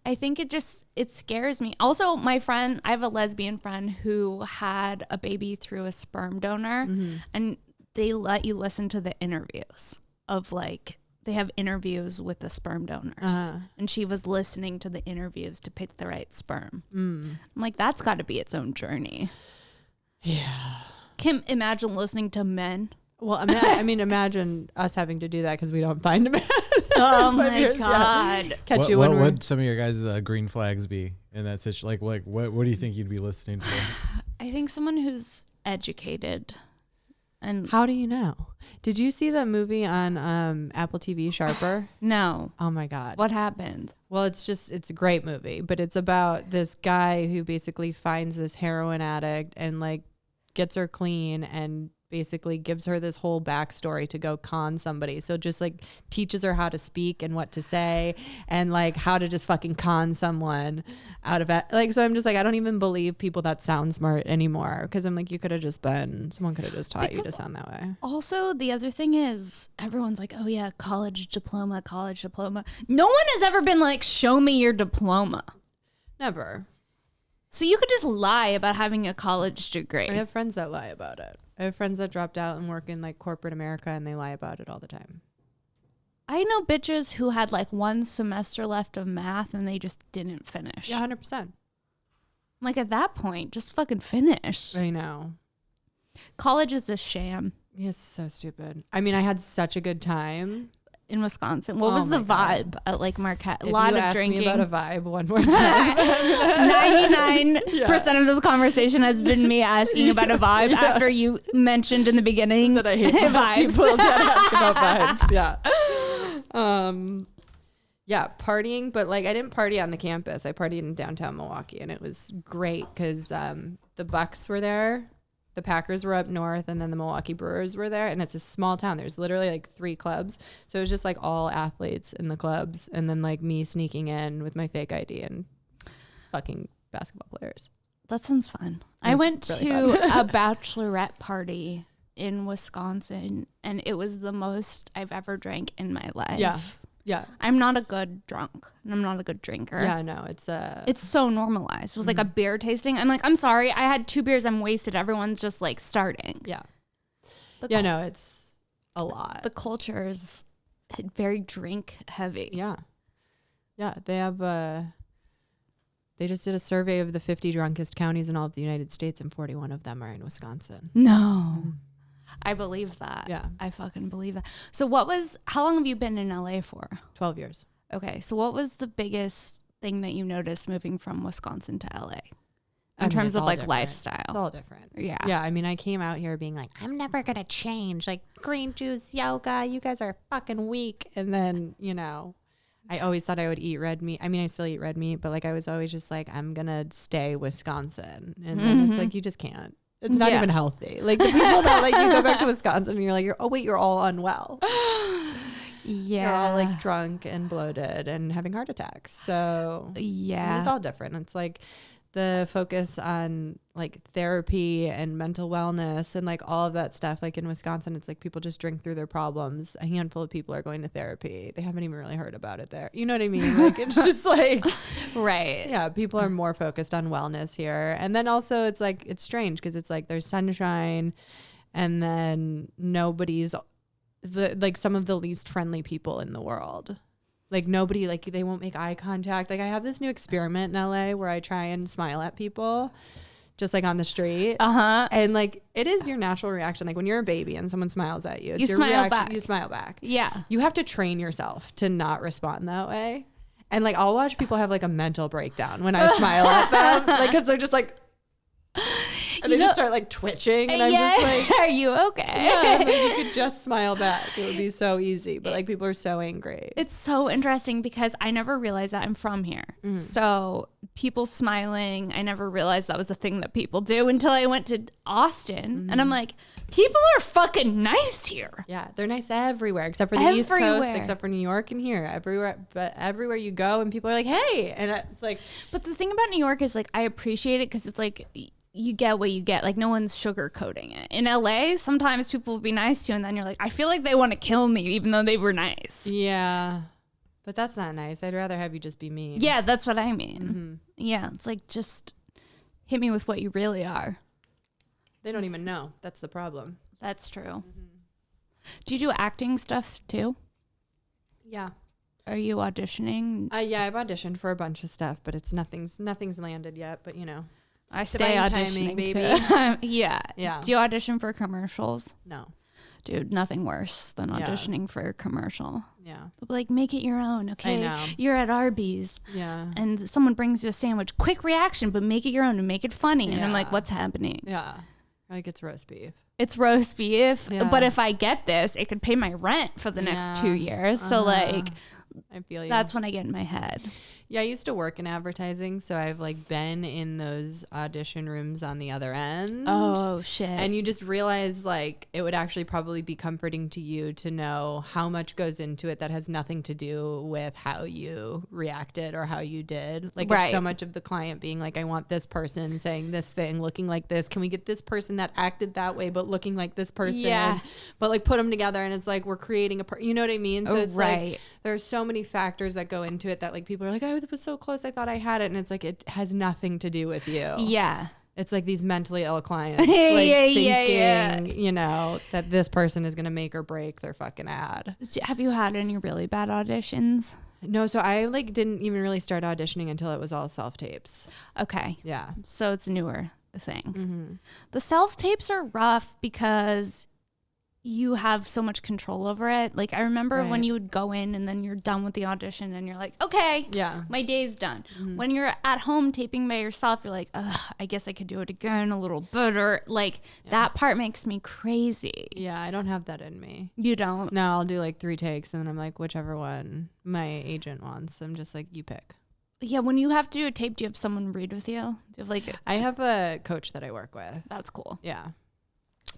I think it scares me. Also, I have a lesbian friend who had a baby through a sperm donor, and they let you listen to the interviews of, like, they have interviews with the sperm donors, and she was listening to the interviews to pick the right sperm. I'm like, that's got to be its own journey. Yeah. Can't imagine listening to men. Well, imagine us having to do that because we don't find a man. Oh my God. Yeah. Catch you when what would some of your guys' green flags be in that situation? Like what do you think you'd be listening to? I think someone who's educated. And how do you know? Did you see that movie on Apple TV, Sharper? No. Oh my God. What happened? Well, it's a great movie, but it's about this guy who basically finds this heroin addict and, like, gets her clean and basically gives her this whole backstory to go con somebody. So just, like, teaches her how to speak and what to say and, like, how to just fucking con someone out of it. Like, so I'm just like, I don't even believe people that sound smart anymore because I'm like, someone could have just taught you to sound that way. Also, the other thing is everyone's like, oh yeah, college diploma. No one has ever been like, show me your diploma. Never. So you could just lie about having a college degree. I have friends that lie about it. I have friends that dropped out and work in, like, corporate America, and they lie about it all the time. I know bitches who had like 1 semester left of math and they just didn't finish. Yeah, 100%. I'm like, at that point, just fucking finish. I know. College is a sham. It's so stupid. I mean, I had such a good time. In Wisconsin. What was the vibe at, like, Marquette? A lot of drinking. If you ask me about a vibe one more time. 99% of this conversation has been me asking about a vibe after you mentioned in the beginning that I hate vibes. People that ask about vibes. Yeah. Yeah, partying, but, like, I didn't party on the campus. I partied in downtown Milwaukee, and it was great because the Bucks were there. The Packers were up north, and then the Milwaukee Brewers were there, and it's a small town. There's literally like 3 clubs. So it was just like all athletes in the clubs, and then like me sneaking in with my fake ID and fucking basketball players. That sounds fun. I went really to a bachelorette party in Wisconsin, and it was the most I've ever drank in my life. Yeah. Yeah. I'm not a good drunk and I'm not a good drinker. Yeah, no, it's so normalized. It was like a beer tasting. I'm like, I'm sorry, I had 2 beers, I'm wasted. Everyone's just like starting. Yeah. No, it's a lot. The culture is very drink heavy. Yeah. Yeah. They have they just did a survey of the 50 drunkest counties in all of the United States, and 41 of them are in Wisconsin. No. I believe that. Yeah. I fucking believe that. So how long have you been in LA for? 12 years. Okay. So what was the biggest thing that you noticed moving from Wisconsin to LA in terms of like lifestyle? It's all different. Yeah. Yeah. I mean, I came out here being like, I'm never going to change. Like, green juice, yoga, you guys are fucking weak. And then, I always thought I would eat red meat. I mean, I still eat red meat, but like I was always just like, I'm going to stay Wisconsin. And then it's like, you just can't. It's not even healthy. Like the people that like you go back to Wisconsin and you're like, you're all unwell. Yeah. You're all like drunk and bloated and having heart attacks. So yeah, it's all different. It's like the focus on like therapy and mental wellness and like all of that stuff. Like in Wisconsin, it's like people just drink through their problems. A handful of people are going to therapy. They haven't even really heard about it there. You know what I mean? Like it's just like, right. Yeah. People are more focused on wellness here. And then also it's like, it's strange because it's like there's sunshine and then nobody's like some of the least friendly people in the world. Like nobody, like they won't make eye contact. Like I have this new experiment in LA where I try and smile at people just like on the street. And like it is your natural reaction. Like when you're a baby and someone smiles at you, it's your reaction. Back. You smile back. Yeah. You have to train yourself to not respond that way. And like I'll watch people have like a mental breakdown when I smile at them. Like cause they're just like, and they just start like twitching and I'm just like, are you okay? Yeah, and then you could just smile back. It would be so easy. But like people are so angry. It's so interesting because I never realized that I'm from here. So people smiling, I never realized that was the thing that people do until I went to Austin. And I'm like, people are fucking nice here. Yeah, they're nice everywhere except for the East Coast, except for New York and here. Everywhere you go and people are like, hey. And it's like. But the thing about New York is like I appreciate it because it's like you get what you get. Like no one's sugarcoating it. In LA, sometimes people will be nice to you and then you're like, I feel like they want to kill me even though they were nice. Yeah. But that's not nice. I'd rather have you just be mean. Yeah, that's what I mean. Yeah, it's like just hit me with what you really are. They don't even know. That's the problem. That's true. Do you do acting stuff too? Yeah. Are you auditioning? Yeah, I've auditioned for a bunch of stuff, but it's nothing's landed yet. But you know, I stay auditioning, baby. Yeah. Yeah. Do you audition for commercials? No. Dude, nothing worse than auditioning for a commercial. Yeah. They'll be like, make it your own, okay? I know. You're at Arby's. Yeah. And someone brings you a sandwich. Quick reaction, but make it your own and make it funny. And I'm like, what's happening? Yeah. Like it's roast beef. It's roast beef. Yeah. But if I get this, it could pay my rent for the next 2 years. So like, I feel you. That's when I get in my head. Yeah, I used to work in advertising, so I've like been in those audition rooms on the other end. Oh shit. And you just realize like it would actually probably be comforting to you to know how much goes into it that has nothing to do with how you reacted or how you did. Like it's so much of the client being like, I want this person saying this thing, looking like this. Can we get this person that acted that way but looking like this person? Yeah. But like put them together and it's like we're creating you know what I mean? So it's like there's so many factors that go into it that like people are like, oh, it was so close, I thought I had it. And it's like it has nothing to do with you. Yeah. It's like these mentally ill clients like thinking, you know, that this person is going to make or break their fucking ad. Have you had any really bad auditions? No, so I like didn't even really start auditioning until it was all self-tapes. Okay. Yeah. So it's a newer thing. The self-tapes are rough because you have so much control over it. Like I remember when you would go in and then you're done with the audition and you're like, okay, my day's done. When you're at home taping by yourself, you're like, ugh, I guess I could do it again a little better. Like that part makes me crazy. Yeah, I don't have that in me. You don't? No, I'll do like 3 takes and then I'm like, whichever one my agent wants. I'm just like, you pick. Yeah, when you have to do a tape, do you have someone read with you? Do you have like I have a coach that I work with. That's cool. Yeah.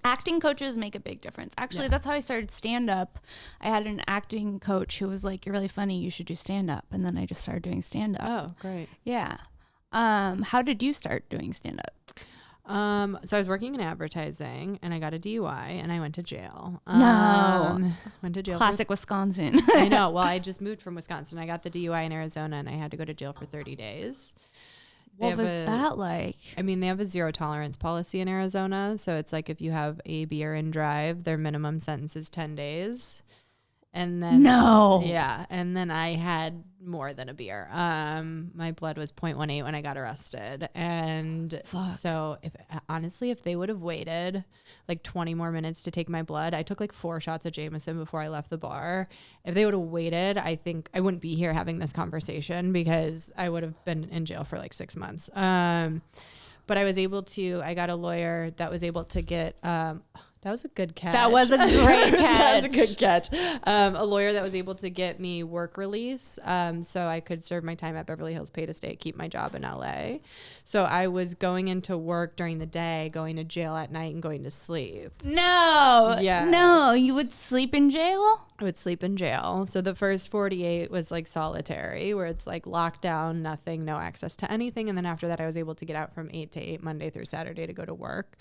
Acting coaches make a big difference. Actually, that's how I started stand-up. I had an acting coach who was like, you're really funny, you should do stand-up. And then I just started doing stand-up. Oh, great. Yeah. How did you start doing stand-up? So I was working in advertising and I got a DUI and I went to jail. Went to jail. Classic Wisconsin. I know. Well, I just moved from Wisconsin. I got the DUI in Arizona and I had to go to jail for 30 days. What was that like? I mean, they have a 0 tolerance policy in Arizona. So it's like if you have a beer and drive, their minimum sentence is 10 days. And then and then I had more than a beer. My blood was 0.18 when I got arrested. And so if they would have waited like 20 more minutes to take my blood, I took like 4 shots of Jameson before I left the bar. If they would have waited, I think I wouldn't be here having this conversation because I would have been in jail for like 6 months. But I got a lawyer that was able to get That was a good catch. That was a great catch. That was a good catch. A lawyer that was able to get me work release so I could serve my time at Beverly Hills Pay to Stay, keep my job in LA. So I was going into work during the day, going to jail at night, and going to sleep. No. Yes. No, you would sleep in jail? I would sleep in jail. So the first 48 was like solitary, where it's like lockdown, nothing, no access to anything. And then after that, I was able to get out from 8 to 8, Monday through Saturday, to go to work.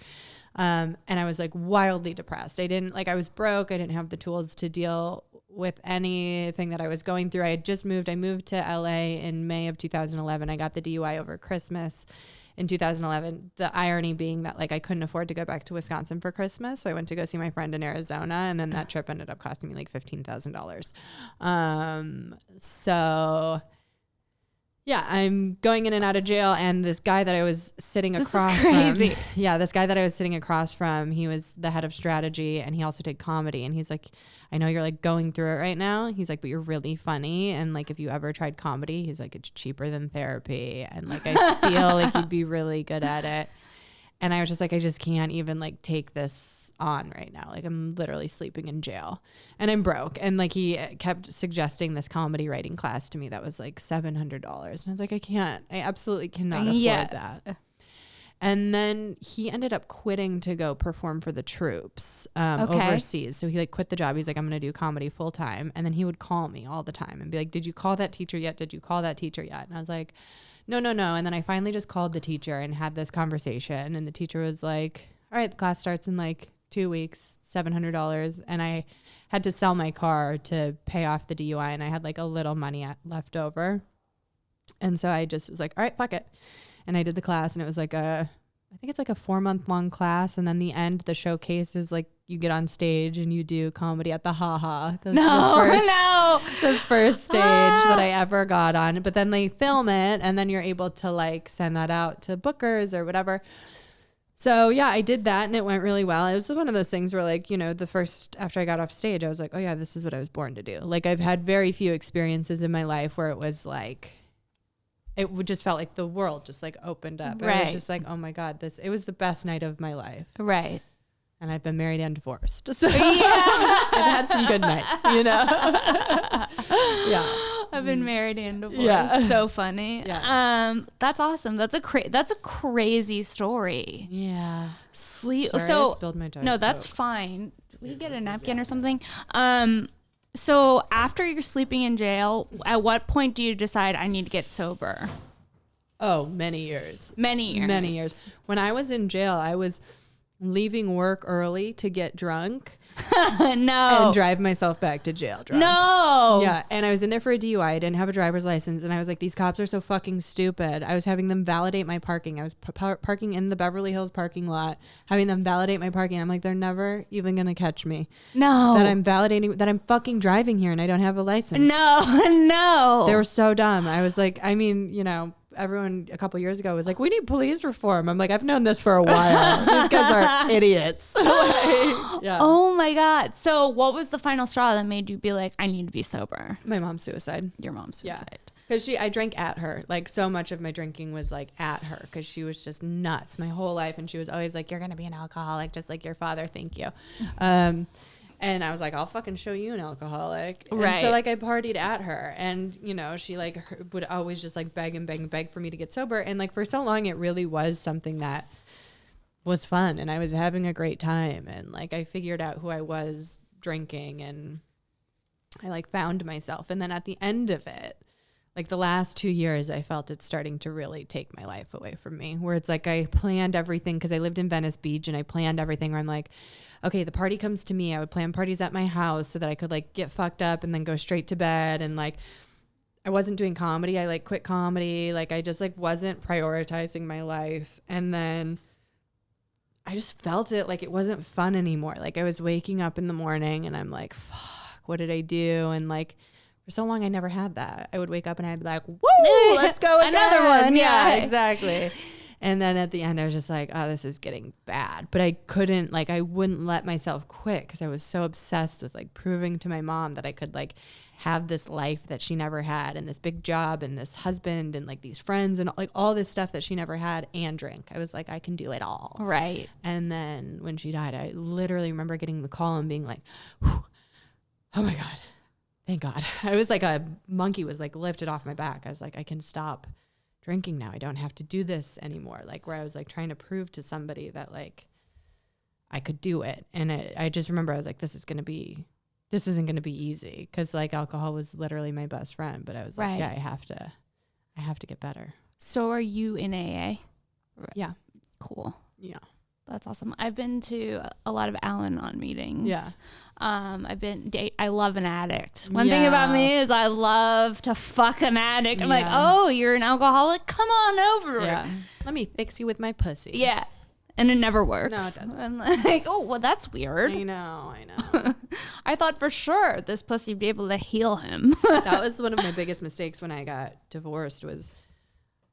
And I was like wildly depressed. I was broke. I didn't have the tools to deal with anything that I was going through. I had just moved. I moved to LA in May of 2011. I got the DUI over Christmas in 2011. The irony being that like I couldn't afford to go back to Wisconsin for Christmas. So I went to go see my friend in Arizona, and then that trip ended up costing me like $15,000. So yeah, I'm going in and out of jail, and this guy that I was sitting across from, this guy that I was sitting across from, he was the head of strategy, and he also did comedy. And he's like, I know you're like going through it right now. He's like, but you're really funny. And like, if you ever tried comedy, he's like, it's cheaper than therapy. And like, I feel like you'd be really good at it. And I was just like, I just can't even like take this on right now. Like I'm literally sleeping in jail and I'm broke. And like he kept suggesting this comedy writing class to me that was like $700. And I was like, I absolutely cannot afford that. And then he ended up quitting to go perform for the troops overseas. So he like quit the job. He's like, I'm going to do comedy full time. And then he would call me all the time and be like, did you call that teacher yet? Did you call that teacher yet? And I was like, no. And then I finally just called the teacher and had this conversation. And the teacher was like, all right, the class starts in like 2 weeks, $700. And I had to sell my car to pay off the DUI. And I had like a little money left over. And so I just was like, all right, fuck it. And I did the class, and it was like I think it's like a 4-month-long class. And then the end, the showcase is like you get on stage and you do comedy at the Ha-Ha. The first stage that I ever got on. But then they film it, and then you're able to like send that out to bookers or whatever. So yeah, I did that, and it went really well. It was one of those things where like, after I got off stage, I was like, oh yeah, this is what I was born to do. Like I've had very few experiences in my life where it was like, it would just felt like the world just like opened up. Right. I was just like, oh my God, it was the best night of my life. Right. And I've been married and divorced. So I've had some good nights, Yeah. I've been married and divorced. Yeah. So funny. Yeah. That's awesome. That's a crazy story. Yeah. Sorry, I spilled my Diet No, that's Coke. Fine. Will you get a napkin or something? So after you're sleeping in jail, at what point do you decide I need to get sober? Oh, many years. Many years. When I was in jail, I was leaving work early to get drunk. No. And drive myself back to jail drunk. No. Yeah. And I was in there for a DUI. I didn't have a driver's license. And I was like, these cops are so fucking stupid. I was having them validate my parking. I was parking in the Beverly Hills parking lot, having them validate my parking. I'm like, they're never even going to catch me. No. That I'm fucking driving here and I don't have a license. No. They were so dumb. I was like, everyone a couple years ago was like, we need police reform. I'm like, I've known this for a while. These guys are idiots. Yeah. Oh my God. So what was the final straw that made you be like, I need to be sober? My mom's suicide. Your mom's suicide. Yeah. Because I drank at her. Like so much of my drinking was like at her because she was just nuts my whole life. And she was always like, you're going to be an alcoholic just like your father. Thank you. And I was like, I'll fucking show you an alcoholic. Right. And so like I partied at her and, she like would always just like beg for me to get sober. And like for so long, it really was something that was fun and I was having a great time. And like I figured out who I was drinking and I like found myself. And then at the end of it, like the last 2 years, I felt it starting to really take my life away from me where it's like I planned everything because I lived in Venice Beach and I planned everything where I'm like, okay, the party comes to me. I would plan parties at my house so that I could like get fucked up and then go straight to bed. And like, I wasn't doing comedy. I like quit comedy. Like I just like wasn't prioritizing my life. And then I just felt it like it wasn't fun anymore. Like I was waking up in the morning and I'm like, fuck, what did I do? And like, for so long, I never had that. I would wake up and I'd be like, woo, let's go again. Another one. Yeah, exactly. And then at the end, I was just like, oh, this is getting bad. But I couldn't, like, I wouldn't let myself quit because I was so obsessed with, like, proving to my mom that I could, like, have this life that she never had and this big job and this husband and, like, these friends and, like, all this stuff that she never had and drink. I was like, I can do it all. Right. And then when she died, I literally remember getting the call and being like, whew, oh, my God. Thank God. I was like a monkey was, like, lifted off my back. I was like, I can stop drinking now. I don't have to do this anymore. Like, where I was, like, trying to prove to somebody that, like, I could do it. And I just remember I was like, this isn't going to be easy. Cause, like, alcohol was literally my best friend, but I was like, yeah, I have to get better. So are you in AA? Yeah. Cool. Yeah. That's awesome. I've been to a lot of Al-Anon meetings. Yeah. I love an addict. One thing about me is I love to fuck an addict. I'm like, oh, you're an alcoholic? Come on over. Yeah. Let me fix you with my pussy. Yeah. And it never works. No, it doesn't. I'm like, oh, well, that's weird. I know. I thought for sure this pussy would be able to heal him. That was one of my biggest mistakes when I got divorced was,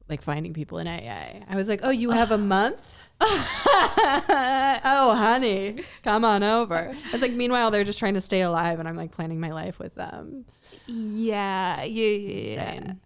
like, finding people in AA. I was like, oh, you have a month? Oh, honey, come on over. It's like, meanwhile, they're just trying to stay alive, and I'm, like, planning my life with them. Yeah. Insane.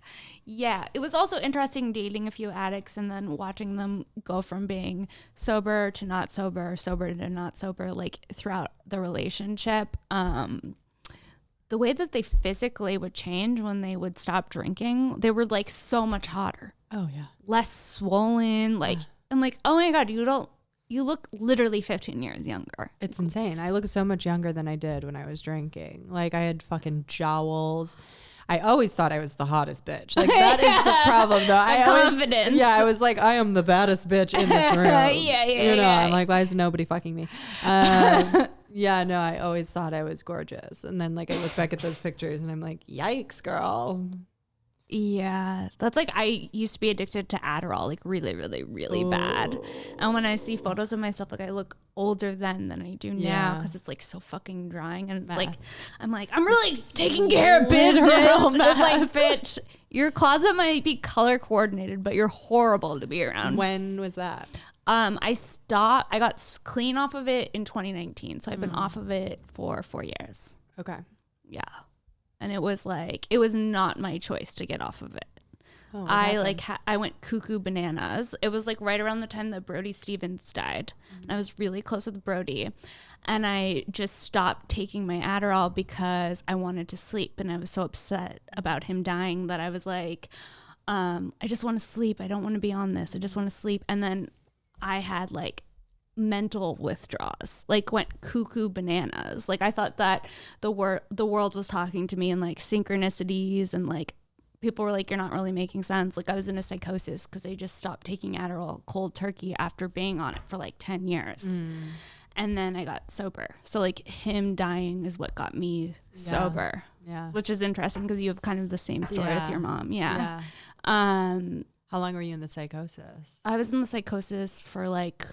Yeah. It was also interesting dating a few addicts and then watching them go from being sober to not sober, sober to not sober, like, throughout the relationship. The way that they physically would change when they would stop drinking, they were, like, so much hotter. Oh, yeah. Less swollen. Like, I'm like, oh my God, you look literally 15 years younger. It's insane. I look so much younger than I did when I was drinking. Like, I had fucking jowls. I always thought I was the hottest bitch. Like, that is the problem, though. Confidence. I was like, I am the baddest bitch in this room. I'm like, why is nobody fucking me? Yeah, no, I always thought I was gorgeous. And then, like, I look back at those pictures and I'm like, yikes, girl. Yeah, that's like, I used to be addicted to Adderall, like, really, really, really bad. And when I see photos of myself, like, I look older then than I do now because it's, like, so fucking drying. And it's like, I'm really taking care of business. It's like, bitch, your closet might be color coordinated, but you're horrible to be around. When was that? I got clean off of it in 2019. So I've been off of it for 4 years. Okay. Yeah. And it was not my choice to get off of it. Oh, I went cuckoo bananas. It was, like, right around the time that Brody Stevens died. And I was really close with Brody. And I just stopped taking my Adderall because I wanted to sleep. And I was so upset about him dying that I was like, I just want to sleep. I don't want to be on this. I just want to sleep. And then I had, like, mental withdrawals, like, went cuckoo bananas. Like, I thought that the world was talking to me in, like, synchronicities, and, like, people were like, you're not really making sense. Like, I was in a psychosis because I just stopped taking Adderall cold turkey after being on it for, like, 10 years. And then I got sober. So, like, him dying is what got me sober. Yeah. Which is interesting because you have kind of the same story with your mom. Yeah. How long were you in the psychosis? I was in the psychosis for, like,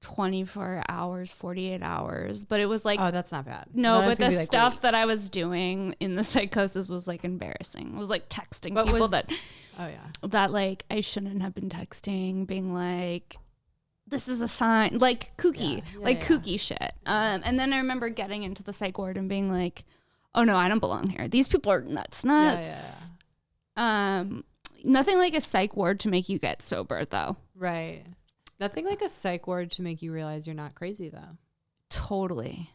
24 hours, 48 hours, but it was like, oh, that's not bad. No, but the stuff that I was doing in the psychosis was, like, embarrassing. It was, like, texting people that, like, I shouldn't have been texting, being like, this is a sign, like, kooky, kooky shit. And then I remember getting into the psych ward and being like, oh no, I don't belong here. These people are nuts. Nothing like a psych ward to make you get sober, though. Right. Nothing like a psych ward to make you realize you're not crazy, though. Totally.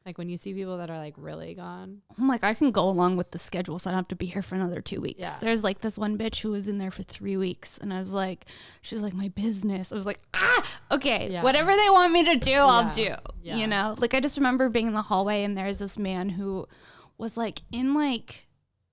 Like, when you see people that are, like, really gone. I'm like, I can go along with the schedule, so I don't have to be here for another 2 weeks. Yeah. There's, like, this one bitch who was in there for 3 weeks, and I was like, she's like, my business. I was like, okay, whatever they want me to do, I'll do. Yeah. You know? Like, I just remember being in the hallway, and there's this man who was, like, in, like,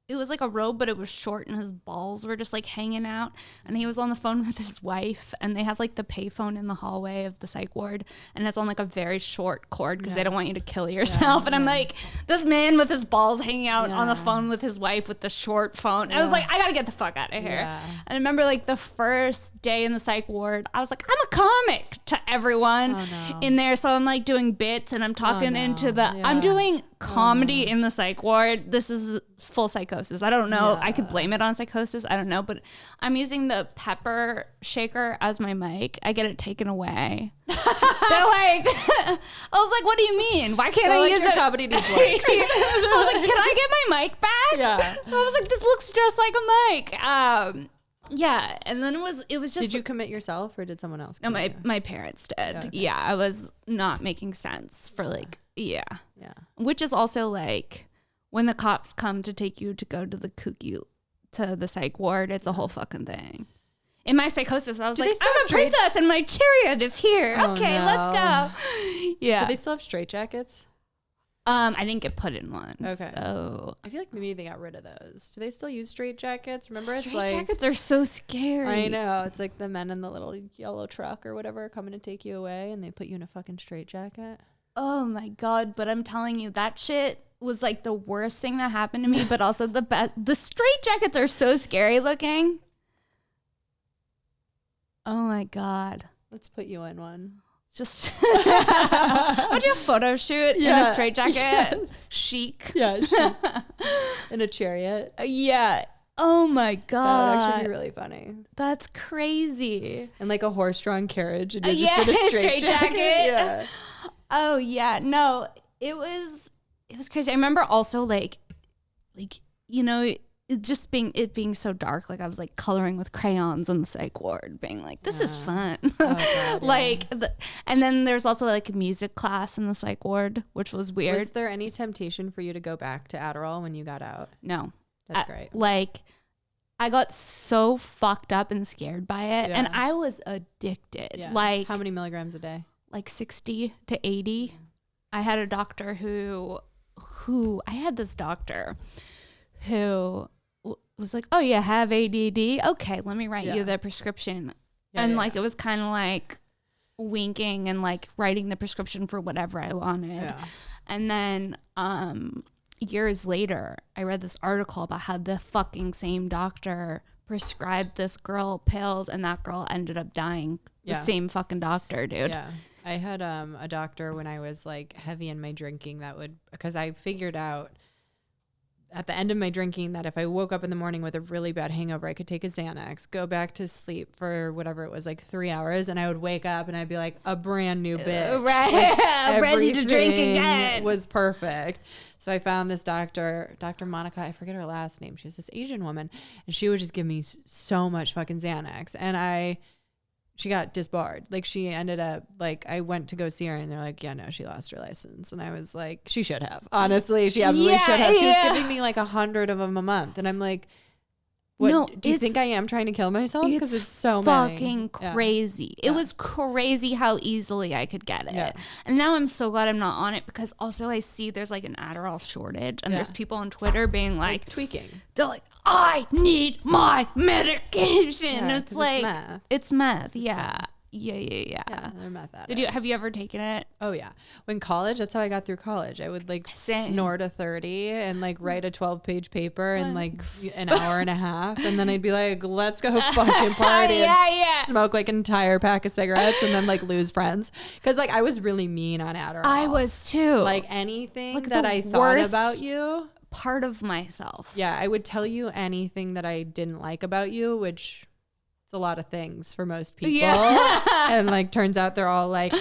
it was like a robe, but it was short and his balls were just, like, hanging out. And he was on the phone with his wife, and they have, like, the payphone in the hallway of the psych ward, and it's on, like, a very short cord because they don't want you to kill yourself. And I'm like, this man with his balls hanging out on the phone with his wife with the short phone. I was like, I gotta get the fuck out of here. And I remember, like, the first day in the psych ward, I was like, I'm a comic to everyone in there. So I'm, like, doing bits, and I'm talking into the, I'm doing comedy in the psych ward. This is full psychosis. I don't know. I could blame it on psychosis. I don't know. But I'm using the pepper shaker as my mic. I get it taken away. They're like, I was like, what do you mean? Why can't I use your it? comedy needs work. I was like, can I get my mic back? Yeah. I was like, this looks just like a mic. Yeah, and then it was just. Did you commit yourself or did someone else? No, my parents did. Okay. Yeah, I was not making sense for yeah. Which is also like when the cops come to take you to go to to the psych ward. It's a whole fucking thing. In my psychosis, I was like, I'm a princess and my chariot is here. Oh, okay, no. let's go. Yeah. Do they still have straitjackets? I didn't get put in one. Okay. So I feel like maybe they got rid of those. Do they still use straitjackets? Remember, it's like straitjackets are so scary. I know. It's like the men in the little yellow truck or whatever coming to take you away, and they put you in a fucking straitjacket. Oh my God! But I'm telling you, that shit was like the worst thing that happened to me. But also the best. The straitjackets are so scary looking. Oh my God! Let's put you in one. Just would you photo shoot in a straitjacket? Yes. Chic. Yeah, chic. In a chariot. Yeah. Oh my God. That would actually be really funny. That's crazy. And like a horse-drawn carriage, and you're just in a straitjacket. Yeah. Oh yeah. No, it was crazy. I remember also like you know, it being so dark, like I was like coloring with crayons in the psych ward, being like, this is fun. Oh, God, and then there's also like a music class in the psych ward, which was weird. Was there any temptation for you to go back to Adderall when you got out? No. That's great. Like I got so fucked up and scared by it, and I was addicted. Yeah. Like how many milligrams a day? Like 60 to 80. I had a doctor who I had this doctor who was like, oh, you have ADD? Okay, let me write you the prescription. And like it was kind of like winking and like writing the prescription for whatever I wanted. Yeah. And then years later, I read this article about how the fucking same doctor prescribed this girl pills and that girl ended up dying. The same fucking doctor, dude. Yeah. I had a doctor when I was like heavy in my drinking because I figured out at the end of my drinking that if I woke up in the morning with a really bad hangover, I could take a Xanax, go back to sleep for whatever it was, like 3 hours, and I would wake up and I'd be like a brand new bitch. Right. Like, ready to drink again. Was perfect. So I found this doctor, Dr. Monica, I forget her last name. She was this Asian woman, and she would just give me so much fucking Xanax. And she got disbarred. Like she ended up, like I went to go see her and they're like, yeah, no, she lost her license. And I was like, she should have. Honestly, she absolutely should have. She was giving me like 100 of them a month. And I'm like, what, no, do you think I am trying to kill myself? Because it's so fucking crazy. It was crazy how easily I could get it. Yeah. And now I'm so glad I'm not on it, because also I see there's like an Adderall shortage, and there's people on Twitter being like tweaking. They're like, I need my medication. It's like it's meth. Yeah. Yeah, they're meth addicts. Have you ever taken it? Oh yeah. When college, that's how I got through college. I would like snort a 30 and like write a 12-page paper in like an hour and a half, and then I'd be like, let's go fucking party and smoke like an entire pack of cigarettes, and then like lose friends, because like I was really mean on Adderall. I was too. Like anything like that I thought about you, part of myself. Yeah, I would tell you anything that I didn't like about you, which it's a lot of things for most people. Yeah. And like turns out they're all like,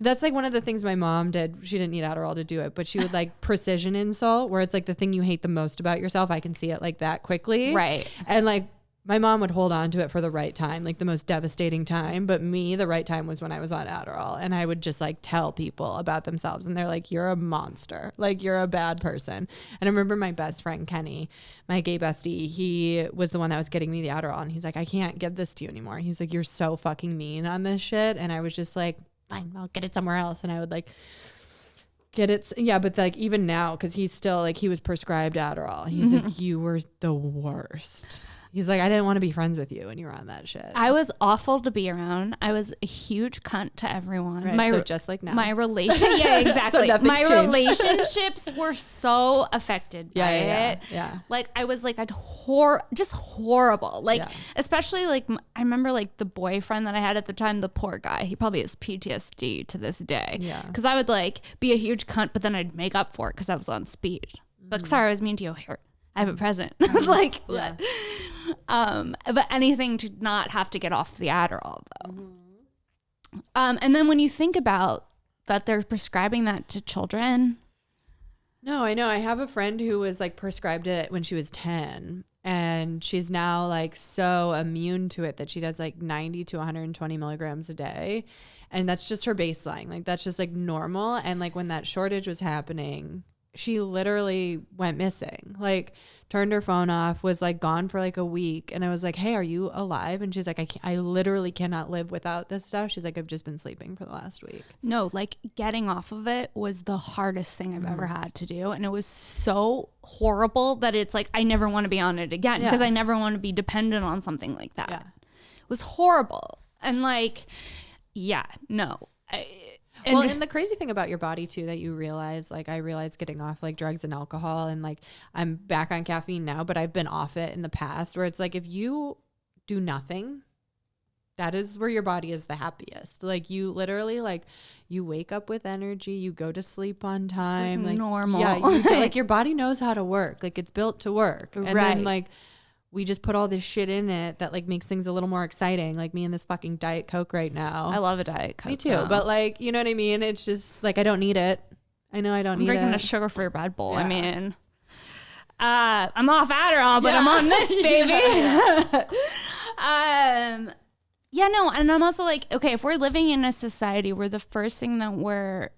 that's like one of the things my mom did. She didn't need Adderall to do it, but she would like precision insult, where it's like the thing you hate the most about yourself. I can see it like that quickly. Right. And like my mom would hold on to it for the right time, like the most devastating time. But me, the right time was when I was on Adderall, and I would just like tell people about themselves, and they're like, you're a monster. Like you're a bad person. And I remember my best friend, Kenny, my gay bestie, he was the one that was getting me the Adderall, and he's like, I can't give this to you anymore. He's like, you're so fucking mean on this shit. And I was just like, fine, I'll get it somewhere else. And I would like get it. Yeah. But like even now, cause he's still like, he was prescribed Adderall. He's like, you were the worst. He's like, I didn't want to be friends with you when you were on that shit. I was awful to be around. I was a huge cunt to everyone. Right, so just like now. My exactly. So my changed. relationships were so affected by it. Yeah. Like I was like just horrible. Like especially like I remember like the boyfriend that I had at the time, the poor guy. He probably has PTSD to this day. Yeah. Because I would like be a huge cunt, but then I'd make up for it because I was on speed. Like, sorry, I was mean to you. Here, I have a present. It's like, but anything to not have to get off the Adderall though. And then when you think about that, they're prescribing that to children. No, I know. I have a friend who was like prescribed it when she was 10, and she's now like so immune to it that she does like 90 to 120 milligrams a day. And that's just her baseline. Like that's just like normal. And like when that shortage was happening, she literally went missing, like turned her phone off, was like gone for like a week. And I was like, hey, are you alive? And she's like, I literally cannot live without this stuff. She's like, I've just been sleeping for the last week. No, like getting off of it was the hardest thing I've ever had to do. And it was so horrible that it's like, I never want to be on it again because I never want to be dependent on something like that. Yeah. It was horrible. And like, And the crazy thing about your body too, that you realize, like I realized getting off like drugs and alcohol, and like I'm back on caffeine now, but I've been off it in the past, where it's like, if you do nothing, that is where your body is the happiest. Like you literally, like you wake up with energy, you go to sleep on time, like normal. Yeah. Like your body knows how to work. Like it's built to work. And then like, we just put all this shit in it that like makes things a little more exciting. Like me and this fucking Diet Coke right now. I love a Diet Coke. Me too. Though. But like, you know what I mean? It's just like, I don't need it. I know I don't need it. I'm drinking a sugar-free Red Bull. Yeah. I mean, I'm off Adderall, but I'm on this, baby. And I'm also like, okay, if we're living in a society where the first thing that we're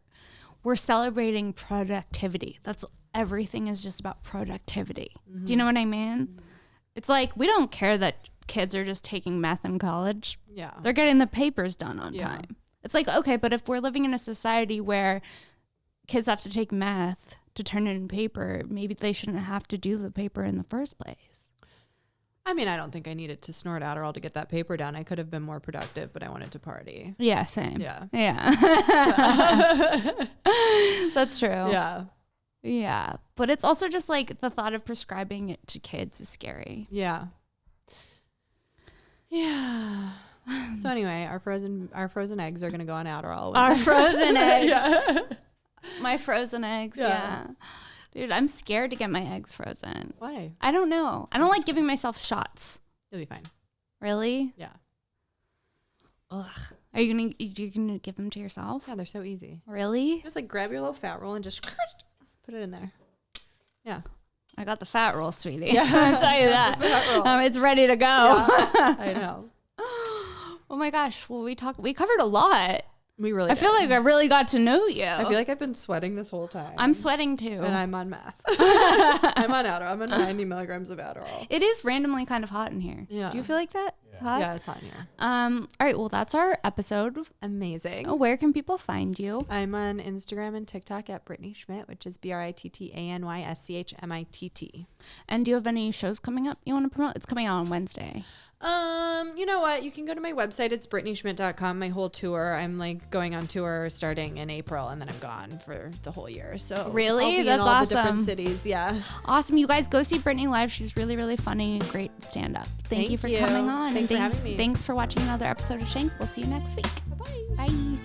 celebrating productivity, that's everything is just about productivity. Do you know what I mean? It's like, we don't care that kids are just taking meth in college. Yeah. They're getting the papers done on time. It's like, okay, but if we're living in a society where kids have to take meth to turn it in paper, maybe they shouldn't have to do the paper in the first place. I mean, I don't think I needed to snort Adderall to get that paper done. I could have been more productive, but I wanted to party. Yeah, same. Yeah. That's true. Yeah. Yeah, but it's also just like the thought of prescribing it to kids is scary. Yeah. Yeah. So anyway, our frozen eggs are gonna go on Adderall. Our frozen eggs. My frozen eggs. Yeah. Dude, I'm scared to get my eggs frozen. Why? I don't know. I don't like giving myself shots. You'll be fine. Really? Yeah. Ugh. Are you gonna give them to yourself? Yeah, they're so easy. Really? Just like grab your little fat roll and just put it in there. Yeah. I got the fat roll, sweetie. Yeah. I'll tell you that. It's ready to go. Yeah, I know. Oh my gosh. Well, we covered a lot. I feel like I really got to know you. I feel like I've been sweating this whole time. I'm sweating too. And I'm on meth. I'm on Adderall. I'm on 90 milligrams of Adderall. It is randomly kind of hot in here. Yeah. Do you feel like that? Yeah. It's hot? Yeah, it's hot in here. All right. Well, that's our episode. Amazing. Where can people find you? I'm on Instagram and TikTok at Brittany Schmitt, which is BrittanySchmitt. And do you have any shows coming up you want to promote? It's coming out on Wednesday. You know what? You can go to my website. It's BrittanySchmitt.com. My whole tour. I'm like going on tour starting in April, and then I'm gone for the whole year. So really, I'll be that's in all awesome. The different cities. Yeah. Awesome. You guys go see Brittany live. She's really, really funny. Great stand up. Thank you for coming on. Thanks for having me. Thanks for watching another episode of Shank. We'll see you next week. Bye. Bye.